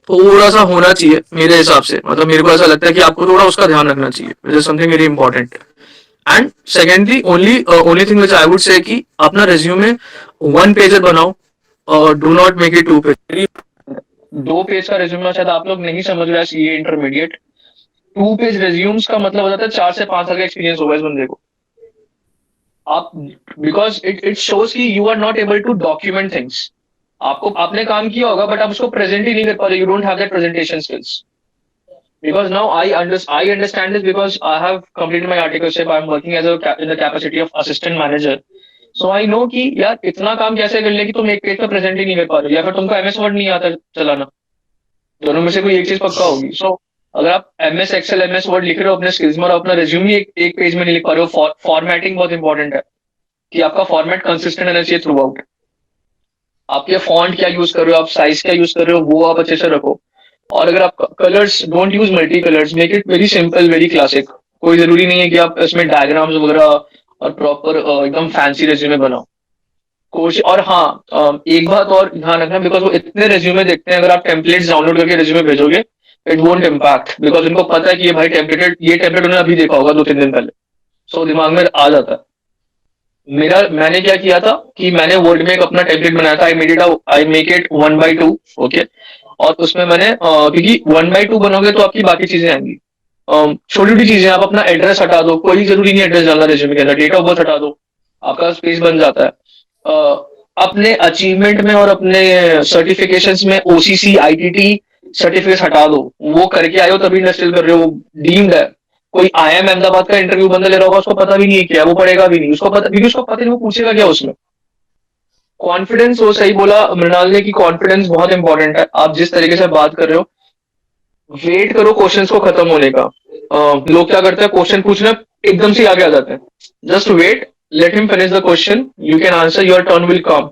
S3: थोड़ा सा होना चाहिए मेरे हिसाब से, मतलब मेरे को ऐसा लगता है कि आपको थोड़ा उसका ध्यान रखना चाहिए, which is something very important. And secondly, only thing which I would say कि अपना रेज्यूमे 1 पेजर बनाओ, do not make it 2 page. 2 page का रेज्यूमे शायद आप लोग नहीं समझ रहे हैं, ये इंटरमीडिएट 2 पेज रेज्यूम्स का मतलब हो जाता है 4 से 5 साल का एक्सपीरियंस होगा इस बंदे को। आप बिकॉज इट शोज कि you are not able to document things. आपको आपने काम किया होगा बट आप उसको प्रेजेंट ही नहीं कर पा रहे, you don't have that presentation skills. Because now I understand this because I have completed my articleship. I'm working as in the capacity of assistant manager. So I know कि यार इतना काम कैसे कर ले कि तुम एक पेज पर प्रेजेंट ही नहीं कर पा रहे हो, या फिर तुमको एमएस वर्ड नहीं आता चलाना। दोनों में से कोई एक चीज पक्का होगी। सो अगर आप एमएस एक्सेल, एमएस वर्ड लिख रहे हो अपने स्किल्स में और अपना रिज्यूम ही एक पेज में नहीं लिख पा रहे हो, फॉर्मेटिंग बहुत इंपॉर्टेंट है कि आपका फॉर्मेट कंसिस्टेंट रहना चाहिए थ्रू आउट। आपके फॉन्ट क्या यूज कर रहे हो, आप साइज क्या यूज कर रहे हो, वो आप अच्छे से रखो। और अगर आप colours, don't use multi colours, make it very simple, very classic. कोई जरूरी नहीं है कि आप इसमें डायग्राम्स वगैरह और प्रॉपर एकदम फैंसी रेज्यूमे बनाओ। कोशिश, और हाँ एक बात और ध्यान रखना, बिकॉज वो इतने रेज्यूमे देखते हैं, अगर आप टेम्पलेट्स डाउनलोड करके रेज्यूमे भेजोगे इट वोंट इम्पैक्ट, बिकॉज उनको पता है कि ये भाई ये टेम्पलेट उन्होंने अभी देखा होगा 2-3 दिन पहले, सो दिमाग में आ जाता है। मैंने क्या किया था कि मैंने वर्ड में एक अपना टेम्पलेट बनाया था, आई मेक इट 1/2, ओके। और उसमें मैंने क्योंकि 1/2 बनोगे तो आपकी बाकी चीजें आएंगी, छोटी छोटी चीजें। आप अपना एड्रेस हटा दो, कोई जरूरी नहीं एड्रेस डालना रेज्यूमे के अंदर, डेट ऑफ बर्थ हटा दो, आपका स्पेस बन जाता है। अपने अचीवमेंट में और अपने सर्टिफिकेशंस में ओसीसी, आईटीटी सर्टिफिकेट हटा दो, वो करके आए हो तभी इंडस्ट्रियल कर रहे हो, डीम्ड है। कोई आईएम अहमदाबाद का इंटरव्यू बंदा ले रहा होगा, उसको पता भी नहीं है क्या, वो पढ़ेगा भी नहीं, उसको पता, क्योंकि उसको पता नहीं वो पूछेगा क्या उसमें। कॉन्फिडेंस, वो सही बोला मृणाल ने कि कॉन्फिडेंस बहुत इंपॉर्टेंट है। आप जिस तरीके से बात कर रहे हो, वेट करो क्वेश्चंस को खत्म होने का। लोग क्या करते हैं, क्वेश्चन पूछना एकदम से आगे आ जाते हैं। Just wait, let him finish the question, you can answer, your turn will come,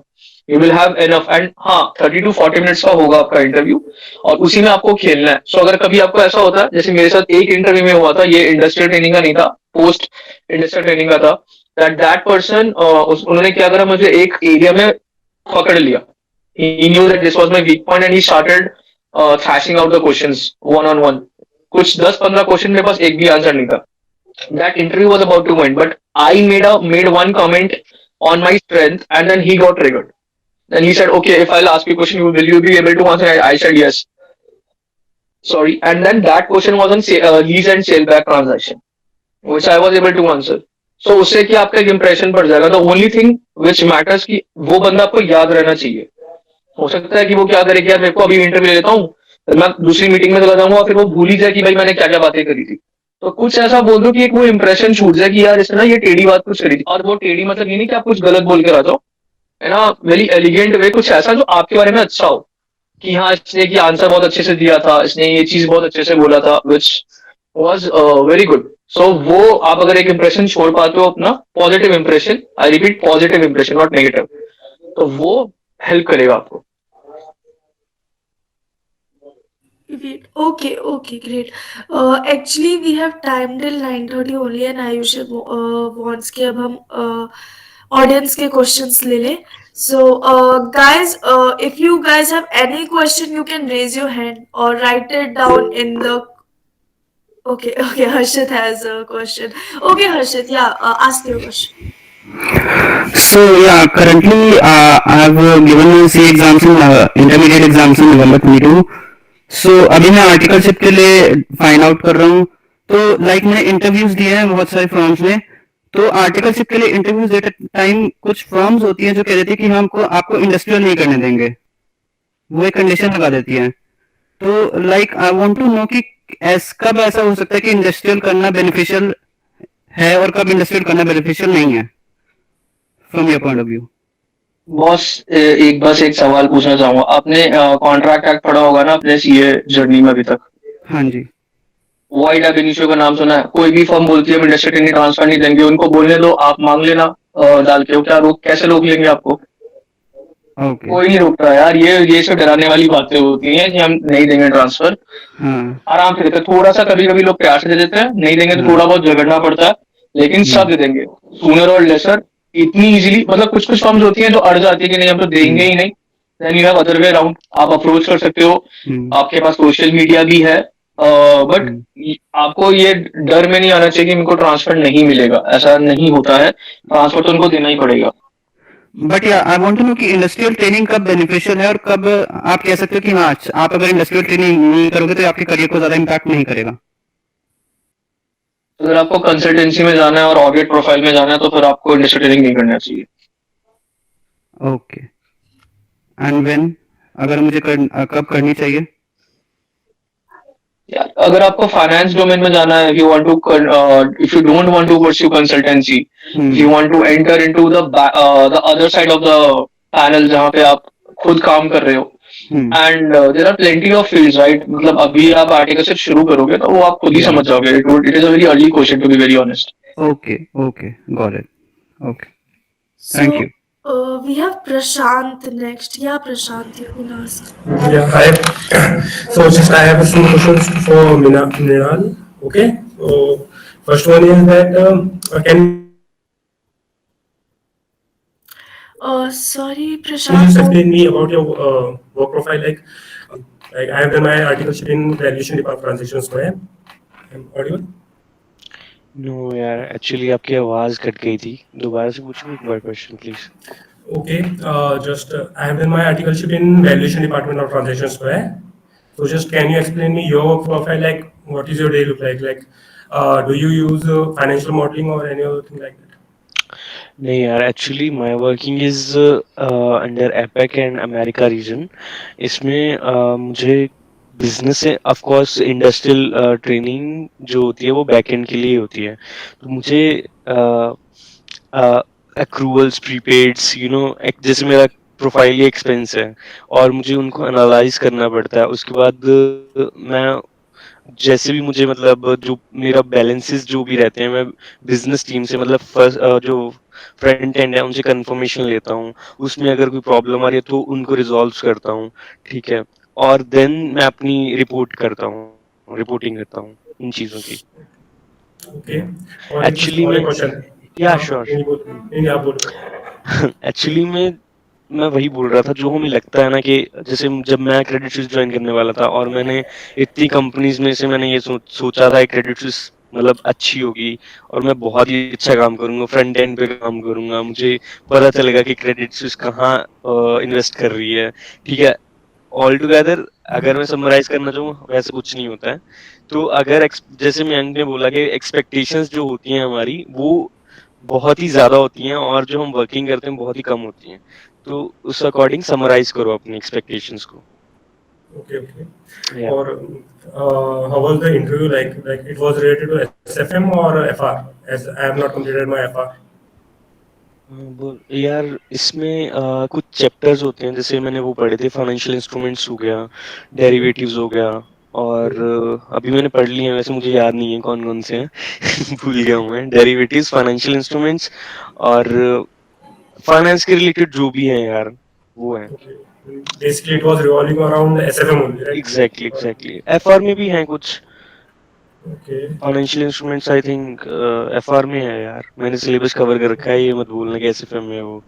S3: you will have enough. And हाँ, 30 to 40 मिनट्स का होगा आपका इंटरव्यू और उसी में आपको खेलना है। सो अगर कभी आपको ऐसा होता है, जैसे मेरे साथ एक इंटरव्यू में हुआ था, ये इंडस्ट्रियल ट्रेनिंग का नहीं था, पोस्ट इंडस्ट्रियल ट्रेनिंग का था, दैट पर्सन, उन्होंने क्या करा, मुझे एक एरिया में पकड़ लिया। He knew that this was my weak point and he started thrashing out the questions one on one. कुछ 10-15 क्वेश्चन मेरे पास एक भी आंसर नहीं था। That interview was about to end, but I made one comment on my strength and then he got triggered. Then he said, "Okay, if I'll ask you a question, will you be able to answer?" I said yes. Sorry, and then that question was on lease and sale back transaction, which I was able to answer. So उससे कि आपका एक impression पड़ जाएगा। The only thing which matters कि वो बंदा आपको याद रहना चाहिए। हो सकता है कि वो क्या करे कि यार मेरे को अभी इंटरव्यू ले लेता हूँ, मैं दूसरी मीटिंग में चला जाऊंगा, फिर वो भूल ही जाए कि भाई मैंने क्या क्या बातें करी थी। तो कुछ ऐसा बोल दो कि एक वो इंप्रेशन छूट जाए कि यार इसने ना ये टेढ़ी बात कुछ करी थी। और वो टेढ़ी मतलब ये नहीं कि आप कुछ गलत बोल के आ जाओ, है ना, वेरी एलिगेंट वे, कुछ ऐसा जो आपके बारे में अच्छा हो कि हाँ इसने की आंसर बहुत अच्छे से दिया था, इसने ये चीज बहुत अच्छे से बोला था, विच वॉज वेरी गुड। सो वो आप अगर एक इंप्रेशन छोड़ पाते हो अपना, positive impression, I repeat positive impression not negative, तो वो हेल्प करेगा आपको।
S1: Great. Okay, great. Actually, we have time till 9:30 only, and Ayush wants कि अब हम audience के questions ले लें. So, guys, if you guys have any question, you can raise your hand or write it down in the. Okay, Harshit has a question. Okay, Harshit, yeah, ask your question.
S5: So yeah, currently I have given CA exams in intermediate exams in November 22. So अभी मैं articleship के लिए find out कर रहा हूँ। तो like मैंने interviews दिए हैं बहुत सारे फर्म्स में, तो आर्टिकलशिप के लिए इंटरव्यूज देते टाइम कुछ फर्म्स होती हैं जो कह देती है कि हम आपको इंडस्ट्रियल नहीं करने देंगे, वो एक कंडीशन लगा देती है। तो like I want to know कि कब ऐसा हो सकता है कि इंडस्ट्रियल करना बेनिफिशियल है और कब इंडस्ट्रियल करना बेनिफिशियल नहीं है from your point of view.
S3: Boss, एक बस एक सवाल पूछना चाहूंगा। आपने कॉन्ट्रैक्ट एक्ट पढ़ा होगा ना अपने सीए जर्नी में अभी तक?
S5: हाँ जी।
S3: वाइड ab इनिशियो का नाम सुना है? कोई भी फर्म बोलती है हम इंडस्ट्री ट्रेनिंग ट्रांसफर नहीं देंगे, उनको बोलने दो, आप मांग लेना डाल के। वो क्या रोक, कैसे रोक लेंगे आपको?
S5: ओके।
S3: कोई नहीं रोक रहा यार। ये सब डराने वाली बातें होती हैं कि हम नहीं देंगे ट्रांसफर।
S5: हाँ
S3: आराम से देते हैं। थोड़ा सा कभी कभी लोग प्यार से दे देते हैं, नहीं देंगे तो
S5: हाँ
S3: थोड़ा बहुत झगड़ना पड़ता है, लेकिन सब दे देंगे सूनर और लेसर। इतनी इजीली, मतलब कुछ कुछ फर्म्स होती हैं जो अड़ जाती है कि नहीं हम तो देंगे ही नहीं। Then you have other way around, आप अप्रोच कर सकते हो। आपके पास सोशल मीडिया भी है, बट आपको ये डर में नहीं आना चाहिए कि इनको ट्रांसफर नहीं मिलेगा। ऐसा नहीं होता है, ट्रांसफर तो उनको देना ही पड़ेगा।
S5: बट या आई वांट टू नो कि इंडस्ट्रियल ट्रेनिंग कब बेनिफिशियल है और कब आप कह सकते हो कि हाँ आप अगर इंडस्ट्रियल ट्रेनिंग नहीं करोगे तो आपके करियर को ज्यादा इम्पैक्ट नहीं करेगा।
S3: अगर आपको कंसल्टेंसी में जाना है और ऑडिट प्रोफाइल में जाना है तो फिर आपको इंडस्ट्री ट्रेनिंग नहीं करना चाहिए।
S5: ओके। एंड व्हेन, अगर मुझे कब करनी चाहिए?
S3: यार अगर आपको फाइनेंस डोमेन में जाना है, if you don't want to pursue consultancy, if you want to enter into the other side of the panel जहाँ पे आप खुद काम कर रहे हो, and there are plenty of fields, right? मतलब अभी आप आर्टिकल से शुरू करोगे तो वो आप खुद ही समझ जाओगे। It is a very early question to be very honest.
S5: Okay okay, got it. Okay, thank you.
S1: So we have Prashant next. Yeah, Prashant, you can ask.
S6: Yeah, hi. So just I have a few questions for Mrinal. Okay. So first one is that can
S1: Sorry,
S6: you just
S1: Prashant.
S6: explain me about your work profile? Like I have done my articleship in valuation department transactions. So I'm audible.
S2: No यार, actually आपकी आवाज cut गई थी। दोबारा से पूछो एक बार question please.
S6: Okay. Just I have done my articleship in valuation department of transactions. So just can you explain me your work profile? Like what is your day look like? Like do you use financial modeling or any other thing like that?
S2: नहीं यार, actually my working is under APAC and America region. इसमें मुझे business से of course industrial training जो होती है वो back and के लिए होती है। तो मुझे एक्रूवल्स, प्रीपेड्स, जैसे मेरा प्रोफाइल ये एक्सपेंस है और मुझे उनको एनालाइज करना पड़ता है। उसके बाद मैं जैसे भी मुझे मतलब जो मेरा बैलेंसेस जो भी रहते हैं, मैं बिजनेस टीम से मतलब फर्स्ट जो फ्रंट एंड है उनसे कंफर्मेशन लेता हूँ। उसमें अगर कोई प्रॉब्लम आ रही है तो उनको रिजॉल्व करता हूँ, ठीक है। और देन मैं अपनी रिपोर्टिंग करता हूँ इन चीज़ों की।
S6: Okay. और
S2: एक्चुअली
S6: और एक
S2: में
S6: क्वेश्चन।
S2: या श्योर
S6: नहीं आप बोलो।
S2: एक्चुअली में मैं वही बोल रहा था जो हमें लगता है ना कि जैसे जब मैं क्रेडिट स्विस ज्वाइन करने वाला था और मैंने इतनी कंपनीज में से मैंने ये सोचा था क्रेडिट स्विस मतलब अच्छी होगी और मैं बहुत ही अच्छा काम करूंगा, फ्रंट एंड पे काम करूंगा, मुझे पता चलेगा कि क्रेडिट स्विस कहाँ इन्वेस्ट कर रही है, ठीक है। ऑल टुगेदर अगर मैं समराइज करना चाहूँ वैसे कुछ नहीं होता है। तो अगर जैसे मयंक ने बोला कि एक्सपेक्टेशंस जो होती हैं हमारी वो बहुत ही ज्यादा होती हैं और जो हम वर्किंग करते हैं बहुत ही कम होती हैं। तो उस अकॉर्डिंग समराइज करो अपनी एक्सपेक्टेशंस को।
S6: Okay, okay.
S2: Yeah.
S6: Or how was the interview like? Like it was related to SFM or FR? As I have not completed my FR.
S2: यार इसमें कुछ चैप्टर्स होते हैं, जैसे मैंने वो पढ़े थे, फाइनेंशियल इंस्ट्रूमेंट्स हो गया, डेरिवेटिव्स हो गया, और अभी मैंने पढ़ लिए हैं, वैसे मुझे याद नहीं है कौन कौन से हैं भूल गया हूँ मैं। डेरिवेटिव्स, फाइनेंशियल इंस्ट्रूमेंट्स और फाइनेंस के रिलेटेड जो भी है यार वो है।
S6: Okay. Basically, it was revolving around SFM only, right?
S2: Exactly FR में भी हैं कुछ
S6: Okay.
S2: Financial instruments. I think FR में है यार, मैंने सिलेबस कवर कर रखा है, ये मत भूलना कि एसएफएम में है वो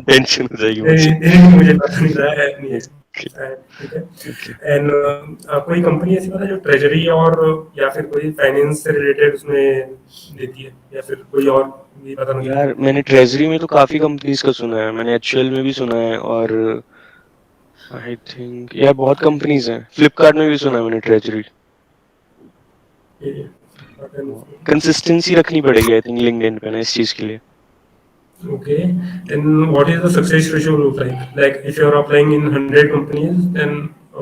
S2: टेंशन हो जाएगी मुझे।
S6: नहीं, मुझे पता नहीं था है नहीं है। ठीक है। एंड कोई कंपनी ऐसी पता जो ट्रेजरी और या फिर कोई फाइनेंस से रिलेटेड उसमें देती है या फिर कोई और भी पता नहीं।
S2: यार मैंने ट्रेजरी में तो काफी कंपनीज का सुना है, मैंने एचयूएल में भी सुना है और आई थिंक यार बहुत कंपनीज हैं, फ्लिपकार्ट में भी सुना है मैंने ट्रेजरी। कंसिस्टेंसी रखनी पड़ेगी आई थिंक लिंक्डइन पे ना इस चीज के लिए।
S6: Okay. Then what is the success ratio look like? Like if you are applying in 100 companies, then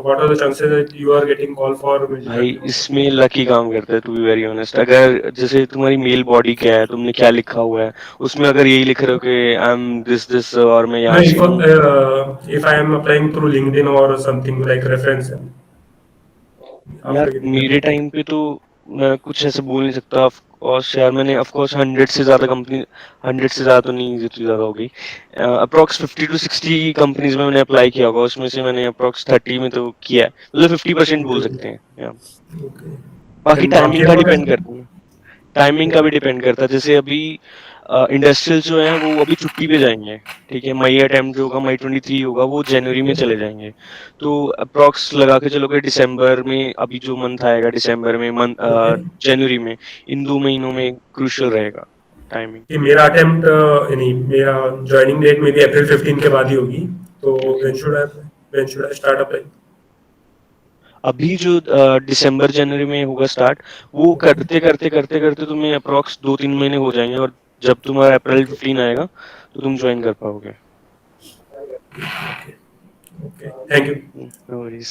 S6: what are the chances that you are getting call for
S2: भाई
S6: interview?
S2: इसमें lucky काम करता है टू बी वेरी ऑनेस्ट। अगर जैसे तुम्हारी mail body क्या है, तुमने क्या लिखा हुआ है, उसमें अगर यही लिख रहे हो कि आई एम दिस और मैं
S6: No,
S2: यहाँ से हूँ।
S6: if I am applying through LinkedIn or something like reference,
S2: यार
S6: after getting the
S2: मेरे टाइम पे तो मैं कुछ ऐसे बोल नहीं सकता। ऑफ कोर्स यार मैंने ऑफ कोर्स 100 से ज्यादा कंपनी, 100 से ज्यादा तो नहीं, जितनी ज्यादा हो गई, अप्रोक्स 50 टू 60 कंपनीज में मैंने अप्लाई किया होगा। उसमें से मैंने अप्रोक्स 30 में तो किया है, मतलब 50% बोल सकते हैं या।
S6: Okay.
S2: बाकी
S6: Then
S2: टाइमिंग
S6: बाकी
S2: का
S6: लोग
S2: डिपेंड करता है, टाइमिंग का भी डिपेंड करता है। जैसे अभी इंडस्ट्रियल जो है वो अभी छुट्टी पे जाएंगे, ठीक है। मई अटेम्प्ट जो होगा, मई 23 होगा, वो जनवरी में चले जाएंगे। तो अप्रोक्स लगा के चलो कि दिसंबर में, अभी जो मंथ आएगा दिसंबर में,
S6: Okay.
S2: जनवरी में, इन 2 महीनों में क्रूशियल रहेगा टाइमिंग।
S6: कि मेरा अटेम्प्ट यानी मेरा ज्वाइनिंग डेट मेरी अप्रैल 15 के बाद ही होगी, तो when should I start applying?
S2: अभी जो दिसंबर जनवरी में होगा स्टार्ट, वो करते करते करते करते तुम्हें अप्रोक्स 2-3 महीने हो जाएंगे, और जब तुम्हारा अप्रैल 15 आएगा तो तुम ज्वाइन कर पाओगे।
S6: Okay, thank you.
S2: No worries.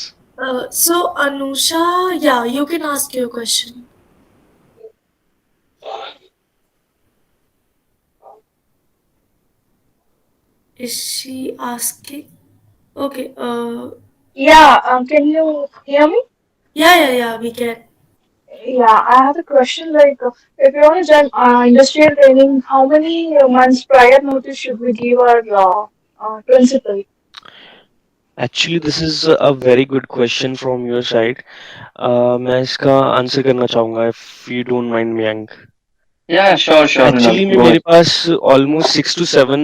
S1: So Anusha, yeah, you can ask your question. Is she asking? Okay.
S7: Yeah, can you hear me?
S1: Yeah, we can.
S7: Yeah, I have a question. Like, if you want to join industrial training, how many months prior notice should we give our principal?
S2: Actually this is a very good question from your side. मैं इसका answer करना चाहूंगा if you don't mind Mayank.
S3: Yeah, sure, Mrinal.
S2: Actually में
S3: Go
S2: मेरे
S3: ahead.
S2: Pass almost 6 to 7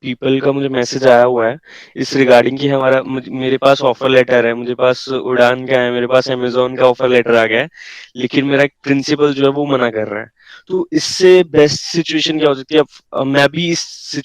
S2: people का मुझे message आया हुआ है इस रिगार्डिंग कि मेरे पास ऑफर लेटर है, मुझे पास उड़ान का है, मेरे पास अमेजोन का ऑफर लेटर आ गया है, लेकिन मेरा एक प्रिंसिपल जो है वो मना कर रहा है। तो इससे बेस्ट सिचुएशन क्या हो सकती है? अब मैं भी इस